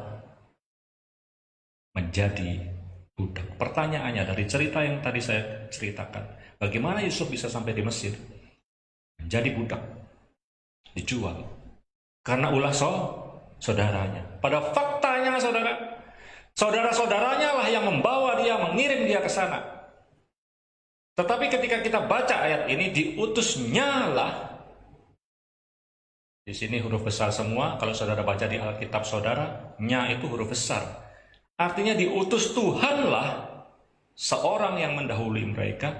menjadi budak. Pertanyaannya dari cerita yang tadi saya ceritakan, bagaimana Yusuf bisa sampai di Mesir? Menjadi budak, dijual, karena ulah saudaranya. Pada faktanya saudara, saudara-saudaranya lah yang membawa dia, mengirim dia ke sana. Tetapi ketika kita baca ayat ini, diutusnyalah, di sini huruf besar semua. Kalau saudara baca di Alkitab saudara, nya itu huruf besar. Artinya diutus Tuhanlah seorang yang mendahului mereka,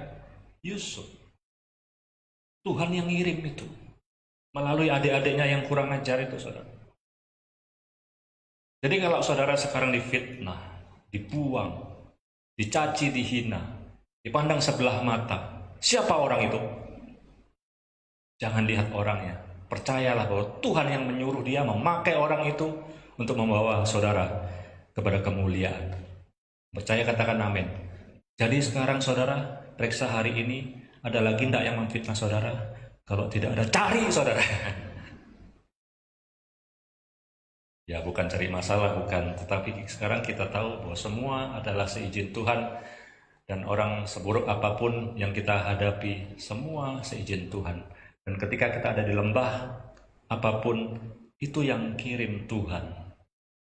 Yusuf. Tuhan yang ngirim itu melalui adik-adiknya yang kurang ajar itu, saudara. Jadi kalau saudara sekarang difitnah, dibuang, dicaci, dihina, dipandang sebelah mata, siapa orang itu? Jangan lihat orangnya. Percayalah bahwa Tuhan yang menyuruh dia memakai orang itu untuk membawa saudara kepada kemuliaan. Percaya katakan amin. Jadi sekarang saudara, periksa hari ini, ada lagi tidak yang memfitnah saudara? Kalau tidak ada, cari saudara. Ya bukan cari masalah, bukan. Tetapi sekarang kita tahu bahwa semua adalah seizin Tuhan. Dan orang seburuk apapun yang kita hadapi, semua seizin Tuhan. Dan ketika kita ada di lembah, apapun itu yang kirim Tuhan.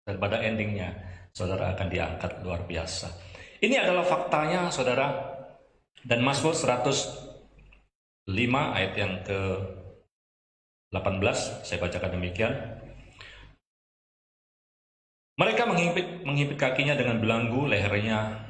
Dan pada endingnya, saudara akan diangkat luar biasa. Ini adalah faktanya, saudara. Dan Mazmur 105 ayat yang ke-18, saya bacakan demikian. Mereka menghimpit kakinya dengan belenggu, lehernya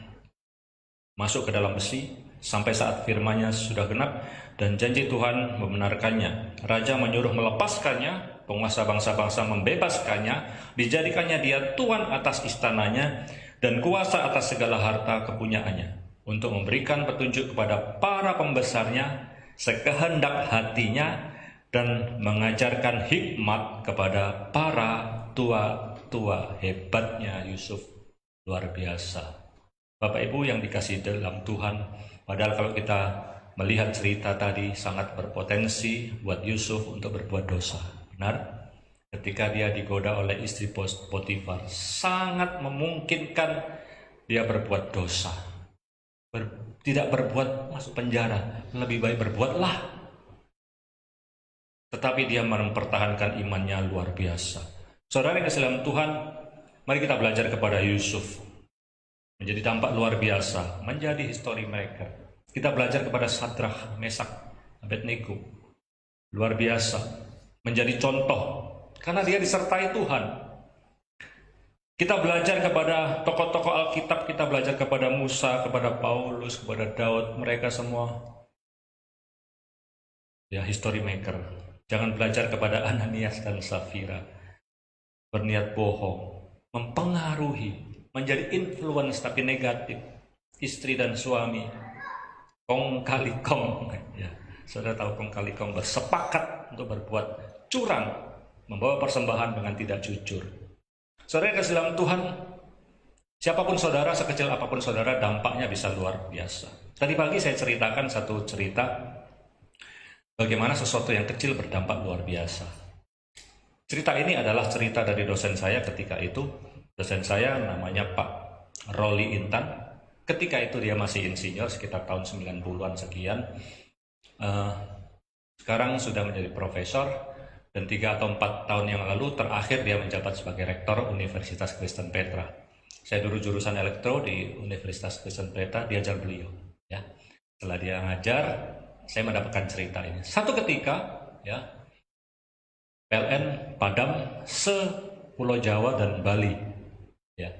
masuk ke dalam besi, sampai saat firman-Nya sudah genap, dan janji Tuhan membenarkannya. Raja menyuruh melepaskannya, penguasa bangsa-bangsa membebaskannya, dijadikannya dia tuan atas istananya, dan kuasa atas segala harta kepunyaannya, untuk memberikan petunjuk kepada para pembesarnya, sekehendak hatinya, dan mengajarkan hikmat kepada para tua-tua. Hebatnya Yusuf, luar biasa. Bapak Ibu yang dikasihi dalam Tuhan, padahal kalau kita melihat cerita tadi sangat berpotensi buat Yusuf untuk berbuat dosa. Benar? Ketika dia digoda oleh istri Potifar, sangat memungkinkan dia berbuat dosa. Tidak berbuat masuk penjara, lebih baik berbuatlah. Tetapi dia mempertahankan imannya luar biasa. Saudara yang dalam Tuhan, mari kita belajar kepada Yusuf. Menjadi dampak luar biasa, menjadi histori mereka. Kita belajar kepada Sadrah, Mesak, Abednego. Luar biasa, menjadi contoh, karena dia disertai Tuhan. Kita belajar kepada tokoh-tokoh Alkitab, kita belajar kepada Musa, kepada Paulus, kepada Daud, mereka semua ya history maker. Jangan belajar kepada Ananias dan Safira, berniat bohong, mempengaruhi, menjadi influence tapi negatif, istri dan suami, kong kali kong. Ya, saudara tahu kong kali kong, bersepakat untuk berbuat curang, membawa persembahan dengan tidak jujur. Saudara yang kasih dalam Tuhan, siapapun saudara, sekecil apapun saudara, dampaknya bisa luar biasa. Tadi pagi saya ceritakan satu cerita, bagaimana sesuatu yang kecil berdampak luar biasa. Cerita ini adalah cerita dari dosen saya ketika itu. Dosen saya namanya Pak Roli Intan. Ketika itu dia masih insinyur sekitar tahun 90-an sekian. Sekarang sudah menjadi profesor, dan 3 atau 4 tahun yang lalu terakhir dia menjabat sebagai rektor Universitas Kristen Petra. Saya dulu jurusan elektro di Universitas Kristen Petra, diajar beliau. Ya. Setelah dia ngajar, saya mendapatkan cerita ini. Satu ketika, ya, PLN padam se-Pulau Jawa dan Bali. Ya.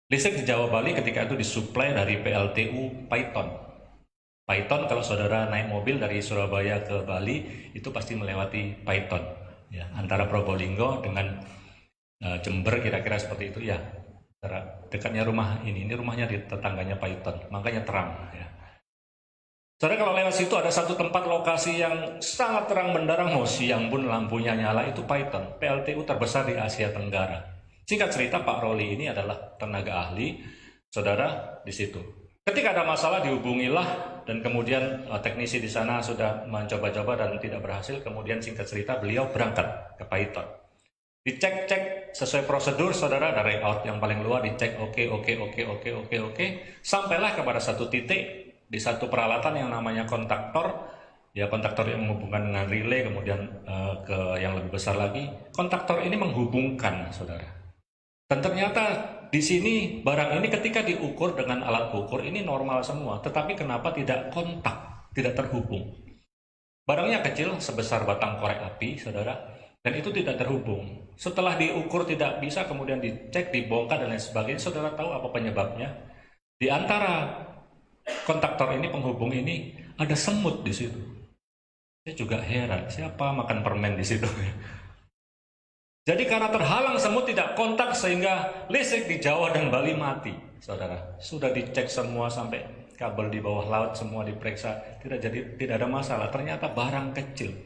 Listrik di Jawa Bali ketika itu disuplai dari PLTU Paiton. Paiton, kalau saudara naik mobil dari Surabaya ke Bali, itu pasti melewati Paiton. Ya, antara Probolinggo dengan Jember kira-kira seperti itu ya. Dekatnya rumah ini rumahnya di tetangganya Paiton, makanya terang. Ya. Saudara kalau lewat situ ada satu tempat lokasi yang sangat terang benderang, mau siang pun lampunya nyala, itu Paiton, PLTU terbesar di Asia Tenggara. Singkat cerita, Pak Roli ini adalah tenaga ahli, saudara, di situ. Ketika ada masalah dihubungilah, dan kemudian teknisi di sana sudah mencoba-coba dan tidak berhasil. Kemudian singkat cerita beliau berangkat ke Paiton. Dicek-cek sesuai prosedur, saudara, dari out yang paling luar dicek oke. Sampailah kepada satu titik di satu peralatan yang namanya kontaktor. Ya, kontaktor yang menghubungkan dengan relay, kemudian ke yang lebih besar lagi. Kontaktor ini menghubungkan, saudara. Dan ternyata di sini barang ini ketika diukur dengan alat ukur ini normal semua, tetapi kenapa tidak kontak, tidak terhubung? Barangnya kecil sebesar batang korek api, saudara, dan itu tidak terhubung. Setelah diukur tidak bisa, kemudian dicek, dibongkar dan lain sebagainya. Saudara tahu apa penyebabnya? Di antara kontaktor ini, penghubung ini, ada semut di situ. Saya juga heran, siapa makan permen di situ? Jadi karena terhalang semut tidak kontak sehingga listrik di Jawa dan Bali mati, saudara. Sudah dicek semua sampai kabel di bawah laut semua diperiksa, tidak ada masalah. Ternyata barang kecil.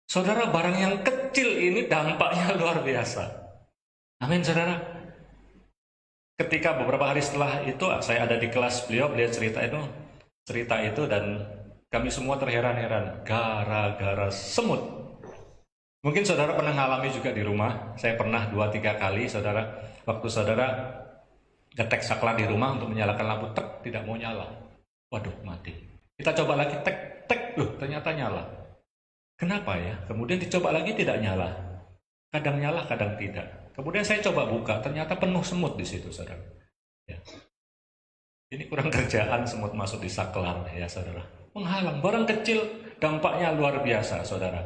Saudara, barang yang kecil ini dampaknya luar biasa. Amin, saudara. Ketika beberapa hari setelah itu saya ada di kelas beliau cerita itu dan Kami semua terheran-heran gara-gara semut. Mungkin saudara pernah mengalami juga di rumah. Saya pernah 2-3 kali, saudara. Waktu saudara ngetek saklar di rumah untuk menyalakan lampu, tek, tidak mau nyala. Waduh, mati. Kita coba lagi, tek, loh, ternyata nyala. Kenapa ya? Kemudian dicoba lagi, tidak nyala. Kadang nyala, kadang tidak. Kemudian saya coba buka, ternyata penuh semut di situ, saudara. Ya. Ini kurang kerjaan, semut masuk di saklar, ya saudara. Menghalang, barang kecil dampaknya luar biasa, saudara.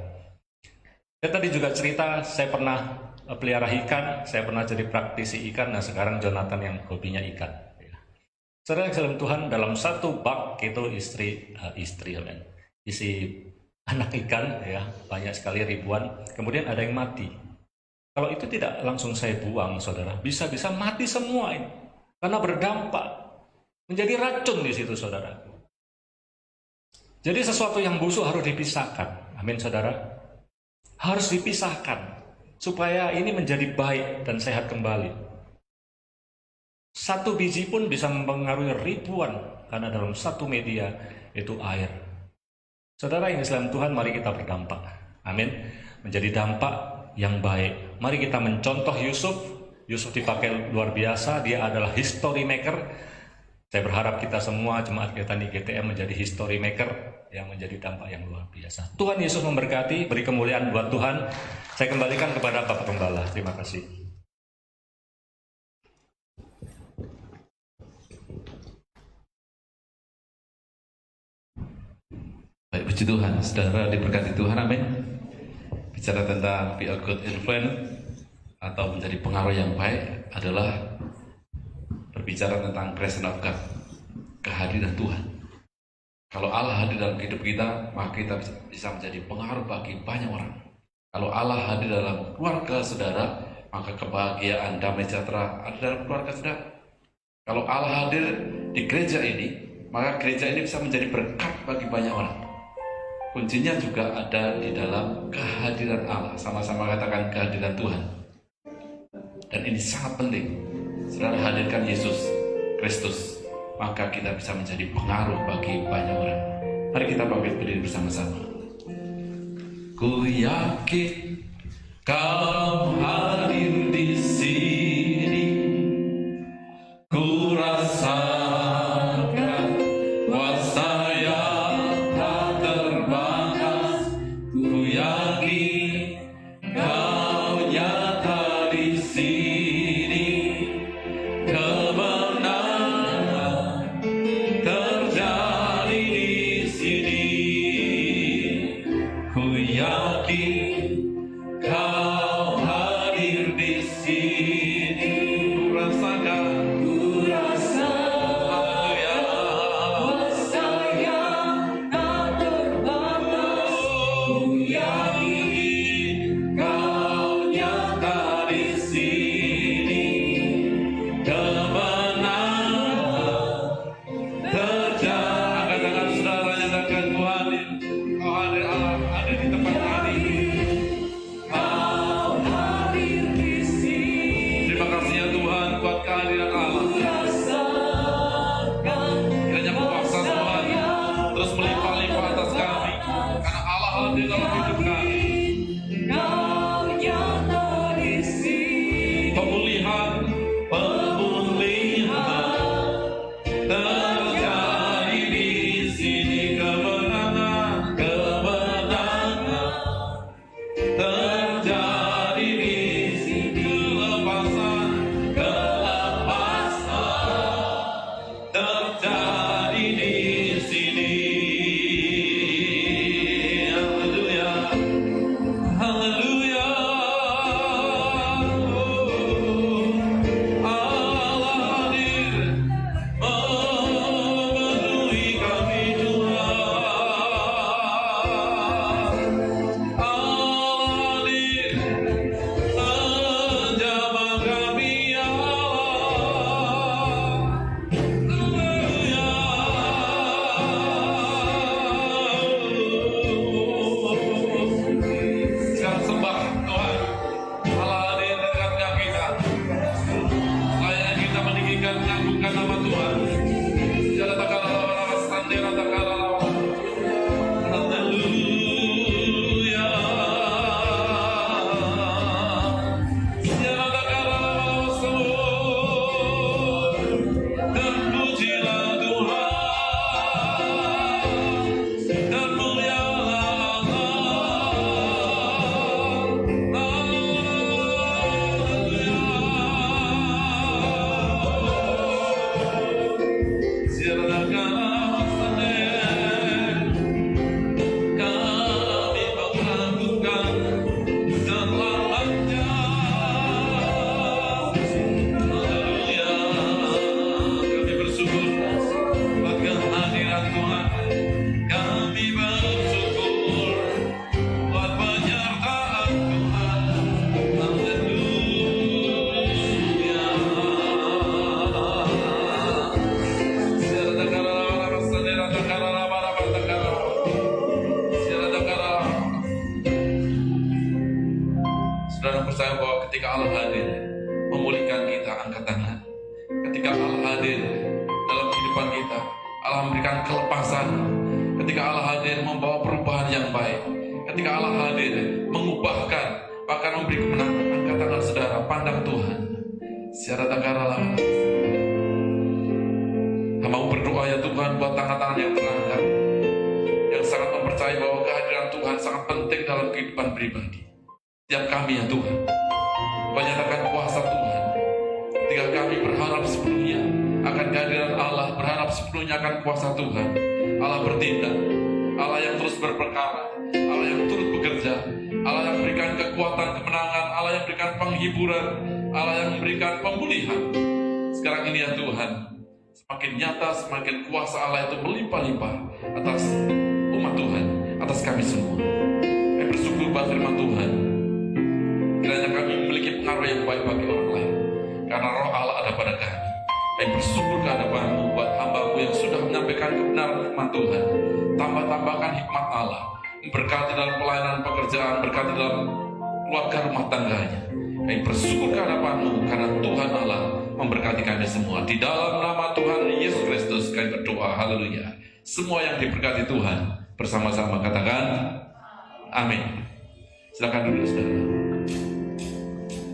Saya tadi juga cerita, saya pernah pelihara ikan, saya pernah jadi praktisi ikan, nah sekarang Jonathan yang hobinya ikan. Saudara dalam Tuhan, dalam satu bak itu isi anak ikan, ya banyak sekali ribuan, kemudian ada yang mati. Kalau itu tidak langsung saya buang, saudara, bisa-bisa mati semua ini, karena berdampak menjadi racun di situ, saudara. Jadi sesuatu yang busuk harus dipisahkan. Amin, saudara. Harus dipisahkan supaya ini menjadi baik dan sehat kembali. Satu biji pun bisa mempengaruhi ribuan karena dalam satu media itu air. Saudara yang dalam Tuhan, mari kita berdampak. Amin. Menjadi dampak yang baik. Mari kita mencontoh Yusuf. Yusuf dipakai luar biasa. Dia adalah history maker. Saya berharap kita semua jemaat Kristen IGTM menjadi history maker yang menjadi dampak yang luar biasa. Tuhan Yesus memberkati, beri kemuliaan buat Tuhan. Saya kembalikan kepada Bapak Gembala. Terima kasih. Baik, puji Tuhan, saudara diberkati Tuhan, amin. Bicara tentang be a good influence atau menjadi pengaruh yang baik adalah berbicara tentang presence of God, kehadiran Tuhan. Kalau Allah hadir dalam hidup kita, maka kita bisa menjadi pengaruh bagi banyak orang. Kalau Allah hadir dalam keluarga saudara, maka kebahagiaan, damai sejahtera ada dalam keluarga saudara. Kalau Allah hadir di gereja ini, maka gereja ini bisa menjadi berkat bagi banyak orang. Kuncinya juga ada di dalam kehadiran Allah. Sama-sama katakan kehadiran Tuhan. Dan ini sangat penting. Saudara hadirkan Yesus Kristus, maka kita bisa menjadi pengaruh bagi banyak orang. Mari kita bangkit berdiri bersama-sama. Ku yakin Kau hadir di sini, ku rasakan kuasa yang tak terbatas. Ku yakin Kau nyata di sini, kemenangan terjadi di sini. Ku yakin Kau hadir di sini. Ku rasakan, haleluya, kuasa yang tak terbatas. Ku yakin Kau nyata di sini, kemenangan terjadi. Angkat tangan saudara, nyatakan Tuhan, Kau hadir, Allah ada di tempat ini. Kau hadir di sini. Terima kasih ya Tuhan buat kehadiran Allah. Kiranya kuasa Tuhan terus melimpah-limpah atas kami, karena Allah hadir dalam hidup kami. Pemulihan terjadi di sini, kemenangan terjadi di sini, kelepasan terjadi di sini. Haleluya. ketika Allah hadir membawa perubahan yang baik. Ketika Allah hadir mengubahkan, bahkan memberi kemenangan. Angkat tangan saudara, pandang Tuhan. Secara takaralah. Hamba berdoa ya Tuhan buat tangan-tangan yang terangkat, yang sangat mempercayai bahwa kehadiran Tuhan sangat penting dalam kehidupan pribadi. Setiap kami ya Tuhan, menyatakan kuasa Tuhan. Ketika kami berharap sepenuhnya akan kehadiran Allah, berharap sepenuhnya akan kuasa Tuhan. Allah bertindak, Allah yang terus berperkara, Allah yang turut bekerja, Allah yang memberikan kekuatan, kemenangan, Allah yang memberikan penghiburan, Allah yang memberikan pemulihan. Sekarang ini ya Tuhan, semakin nyata, semakin kuasa Allah itu melimpah-limpah atas umat Tuhan, atas kami semua. Kami bersyukur pada firman Tuhan. Kiranya kami memiliki pengaruh yang baik bagi orang lain, karena roh Allah ada pada kami. Kami bersyukur kehadapan-Mu buat hamba-Mu yang sudah menyampaikan kebenaran firman Tuhan. Tambah-tambahkan hikmat Allah, berkati dalam pelayanan pekerjaan, berkati dalam keluarga rumah tangganya. Kami bersyukur kehadapan-Mu karena Tuhan Allah memberkati kami semua. Di dalam nama Tuhan Yesus Kristus kami berdoa, haleluya. Semua yang diberkati Tuhan bersama-sama katakan amin. Silakan duduk saudara.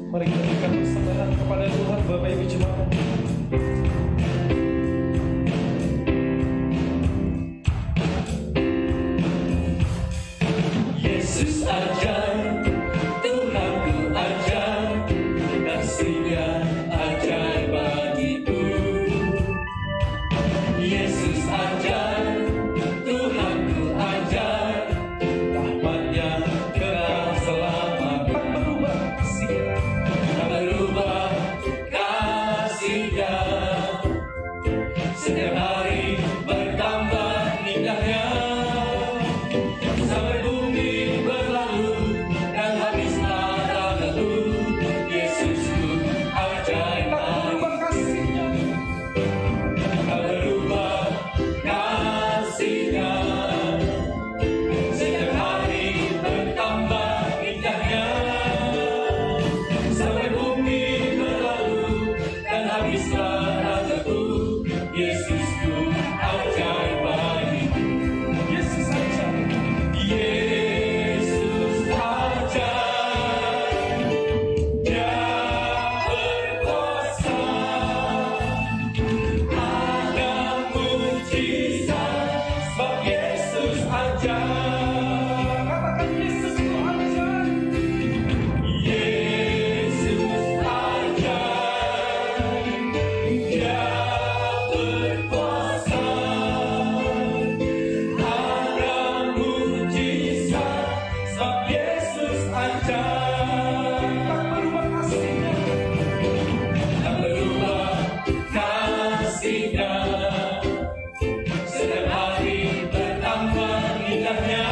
Mari kita berikan persembahan kepada Tuhan, Bapak Ibu Jemaat. Yesus ajaib, Tuhanku ajaib, kasih-Nya ajaib bagiku. Yesus ajaib, Tuhanku ajaib, rahmat-Nya kekal selamanya. Tak berubah kasih-Nya, Tak berubah kasih-Nya, setiap hari bertambah indahnya. Sampai bumi berlalu dan habislah lalu, Yesusku ajaib. tak berubah kasih-Nya, Tak berubah kasih-Nya, setiap hari bertambah indahnya. Sampai bumi berlalu dan habislah lalu, Yesusku ajaib bagiku. Yesus ajaib. Yesus ajaib, Dia berkuasa, ada mujizat, sebab Yesus ajaib. Katakan Yesus itu ajaib. Yesus ajaib, Dia berkuasa, ada mujizat, sebab Yesus ajaib. Tak berubah kasih-Nya, Tak berubah kasih-Nya, setiap hari bertambah indahnya.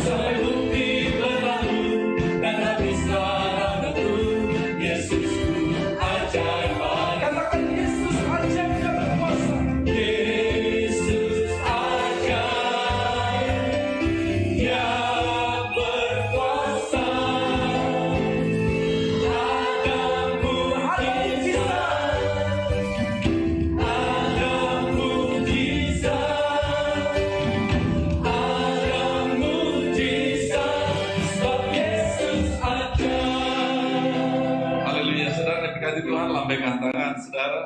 Sampai bumi berlalu dan habislah waktu, Yesusku ajaib bagiku. katakan Yesus ajaib, Dia berkuasa. Yesus ajaib, Dia berkuasa, ada mujizat, ada mujizat, sebab Yesus ajaib. Haleluya, saudara diberkati Tuhan, lambaikan tangan saudara.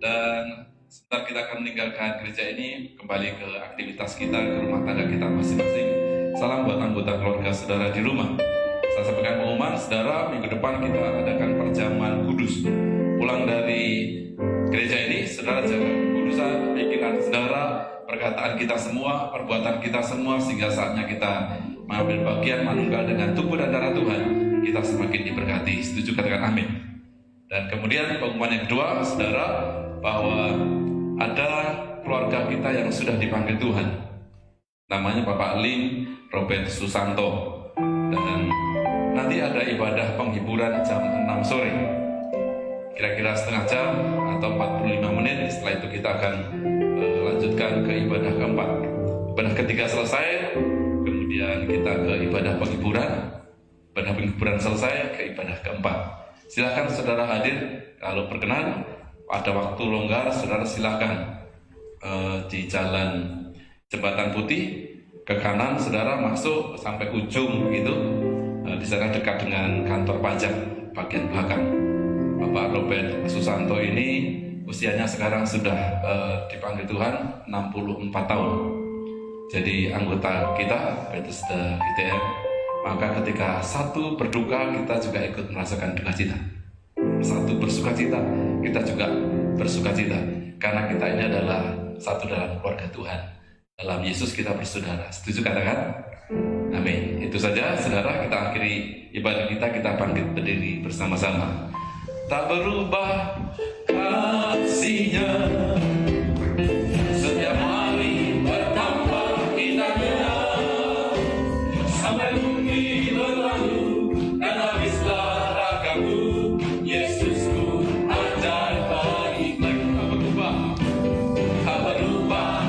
Dan sebentar kita akan meninggalkan gereja ini, kembali ke aktivitas kita, ke rumah tangga kita masing-masing. Salam buat anggota keluarga saudara di rumah. Saya sampaikan pengumuman, saudara, minggu depan kita adakan perjamuan kudus. Pulang dari gereja ini, saudara jaga kekudusan, pikiran saudara, perkataan kita semua, perbuatan kita semua, sehingga saatnya kita mengambil bagian manunggal dengan tubuh dan darah Tuhan, kita semakin diberkati. Setuju, katakan amin. Dan kemudian pengumuman yang kedua, saudara, bahwa ada keluarga kita yang sudah dipanggil Tuhan. Namanya Bapak Lim Robert Susanto. Dan nanti ada ibadah penghiburan jam 6 sore. Kira-kira setengah jam atau 45 menit. Setelah itu kita akan lanjutkan ke ibadah keempat. Ibadah ketiga selesai, kemudian kita ke ibadah penghiburan. Ibadah penghiburan selesai, ke ibadah keempat. Silakan saudara hadir, kalau berkenan, pada waktu longgar saudara silakan di jalan Jembatan Putih, ke kanan saudara masuk sampai ujung begitu. Di sana dekat dengan kantor pajak bagian belakang. Bapak Robert Susanto ini usianya sekarang sudah dipanggil Tuhan 64 tahun. Jadi anggota kita Bethesda ITM. Maka ketika satu berduka, kita juga ikut merasakan duka cita. Satu bersuka cita, kita juga bersuka cita. Karena kita ini adalah satu dalam keluarga Tuhan. Dalam Yesus kita bersaudara. Setuju katakan? Amin. Itu saja saudara, kita akhiri ibadah kita bangkit berdiri bersama-sama. Tak berubah kasih-Nya, setiap hari bertambah indahnya, sampai bumi berlalu dan habislah ragaku. Yesusku ajaib baik, lagi tak berubah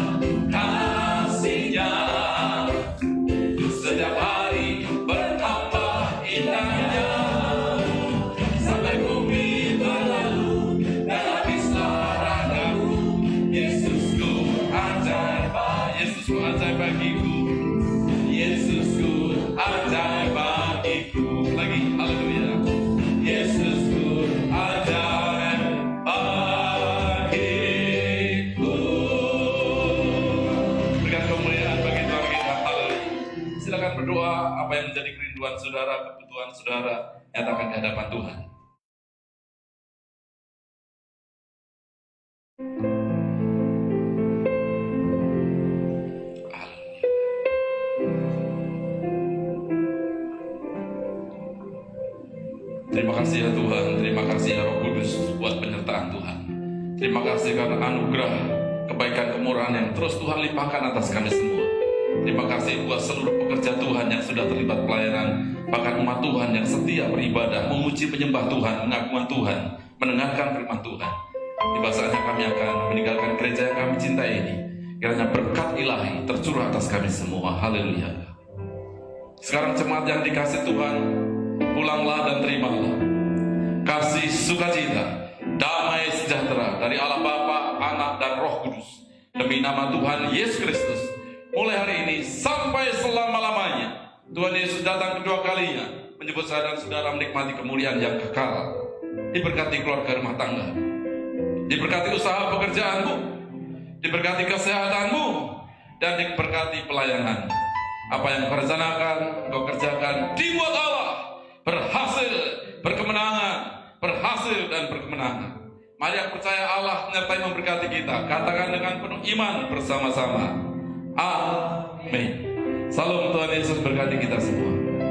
kasih-Nya, setiap hari bertambah indahnya, sampai bumi berlalu dan habislah ragaku. Yesusku ajaib, Yesusku ajaib bagiku, Yesusku ajaib bagiku. Lagi, haleluya. Yesusku ajaib bagiku. Berikan kemuliaan bagi Tuhan kita. Haleluya. Silakan berdoa apa yang menjadi kerinduan saudara, kebutuhan saudara, nyatakan di hadapan Tuhan. Terima kasih ya Tuhan, terima kasih ya Roh Kudus buat penyertaan Tuhan. Terima kasih karena anugerah, kebaikan, kemurahan yang terus Tuhan limpahkan atas kami semua. Terima kasih buat seluruh pekerja Tuhan yang sudah terlibat pelayanan, bahkan umat Tuhan yang setia beribadah, memuji menyembah Tuhan, pengakuan Tuhan, mendengarkan firman Tuhan. Tiba saatnya kami akan meninggalkan gereja yang kami cintai ini. Kiranya berkat ilahi tercurah atas kami semua. Haleluya. Sekarang jemaat yang dikasih Tuhan, pulanglah dan terimalah kasih sukacita, damai sejahtera dari Allah Bapa, Anak, dan Roh Kudus. Demi nama Tuhan Yesus Kristus, mulai hari ini sampai selama-lamanya, Tuhan Yesus datang kedua kalinya, menyebut saya dan saudara menikmati kemuliaan yang kekal. Diberkati keluarga rumah tangga, diberkati usaha pekerjaanmu, diberkati kesehatanmu, dan diberkati pelayanan. Apa yang kau rencanakan, kau kerjakan, dibuat Allah berhasil, berkemenangan, berhasil dan berkemenangan. Mari yang percaya Allah menyertai memberkati kita, katakan dengan penuh iman bersama-sama. Amin. Salam, Tuhan Yesus berkati kita semua.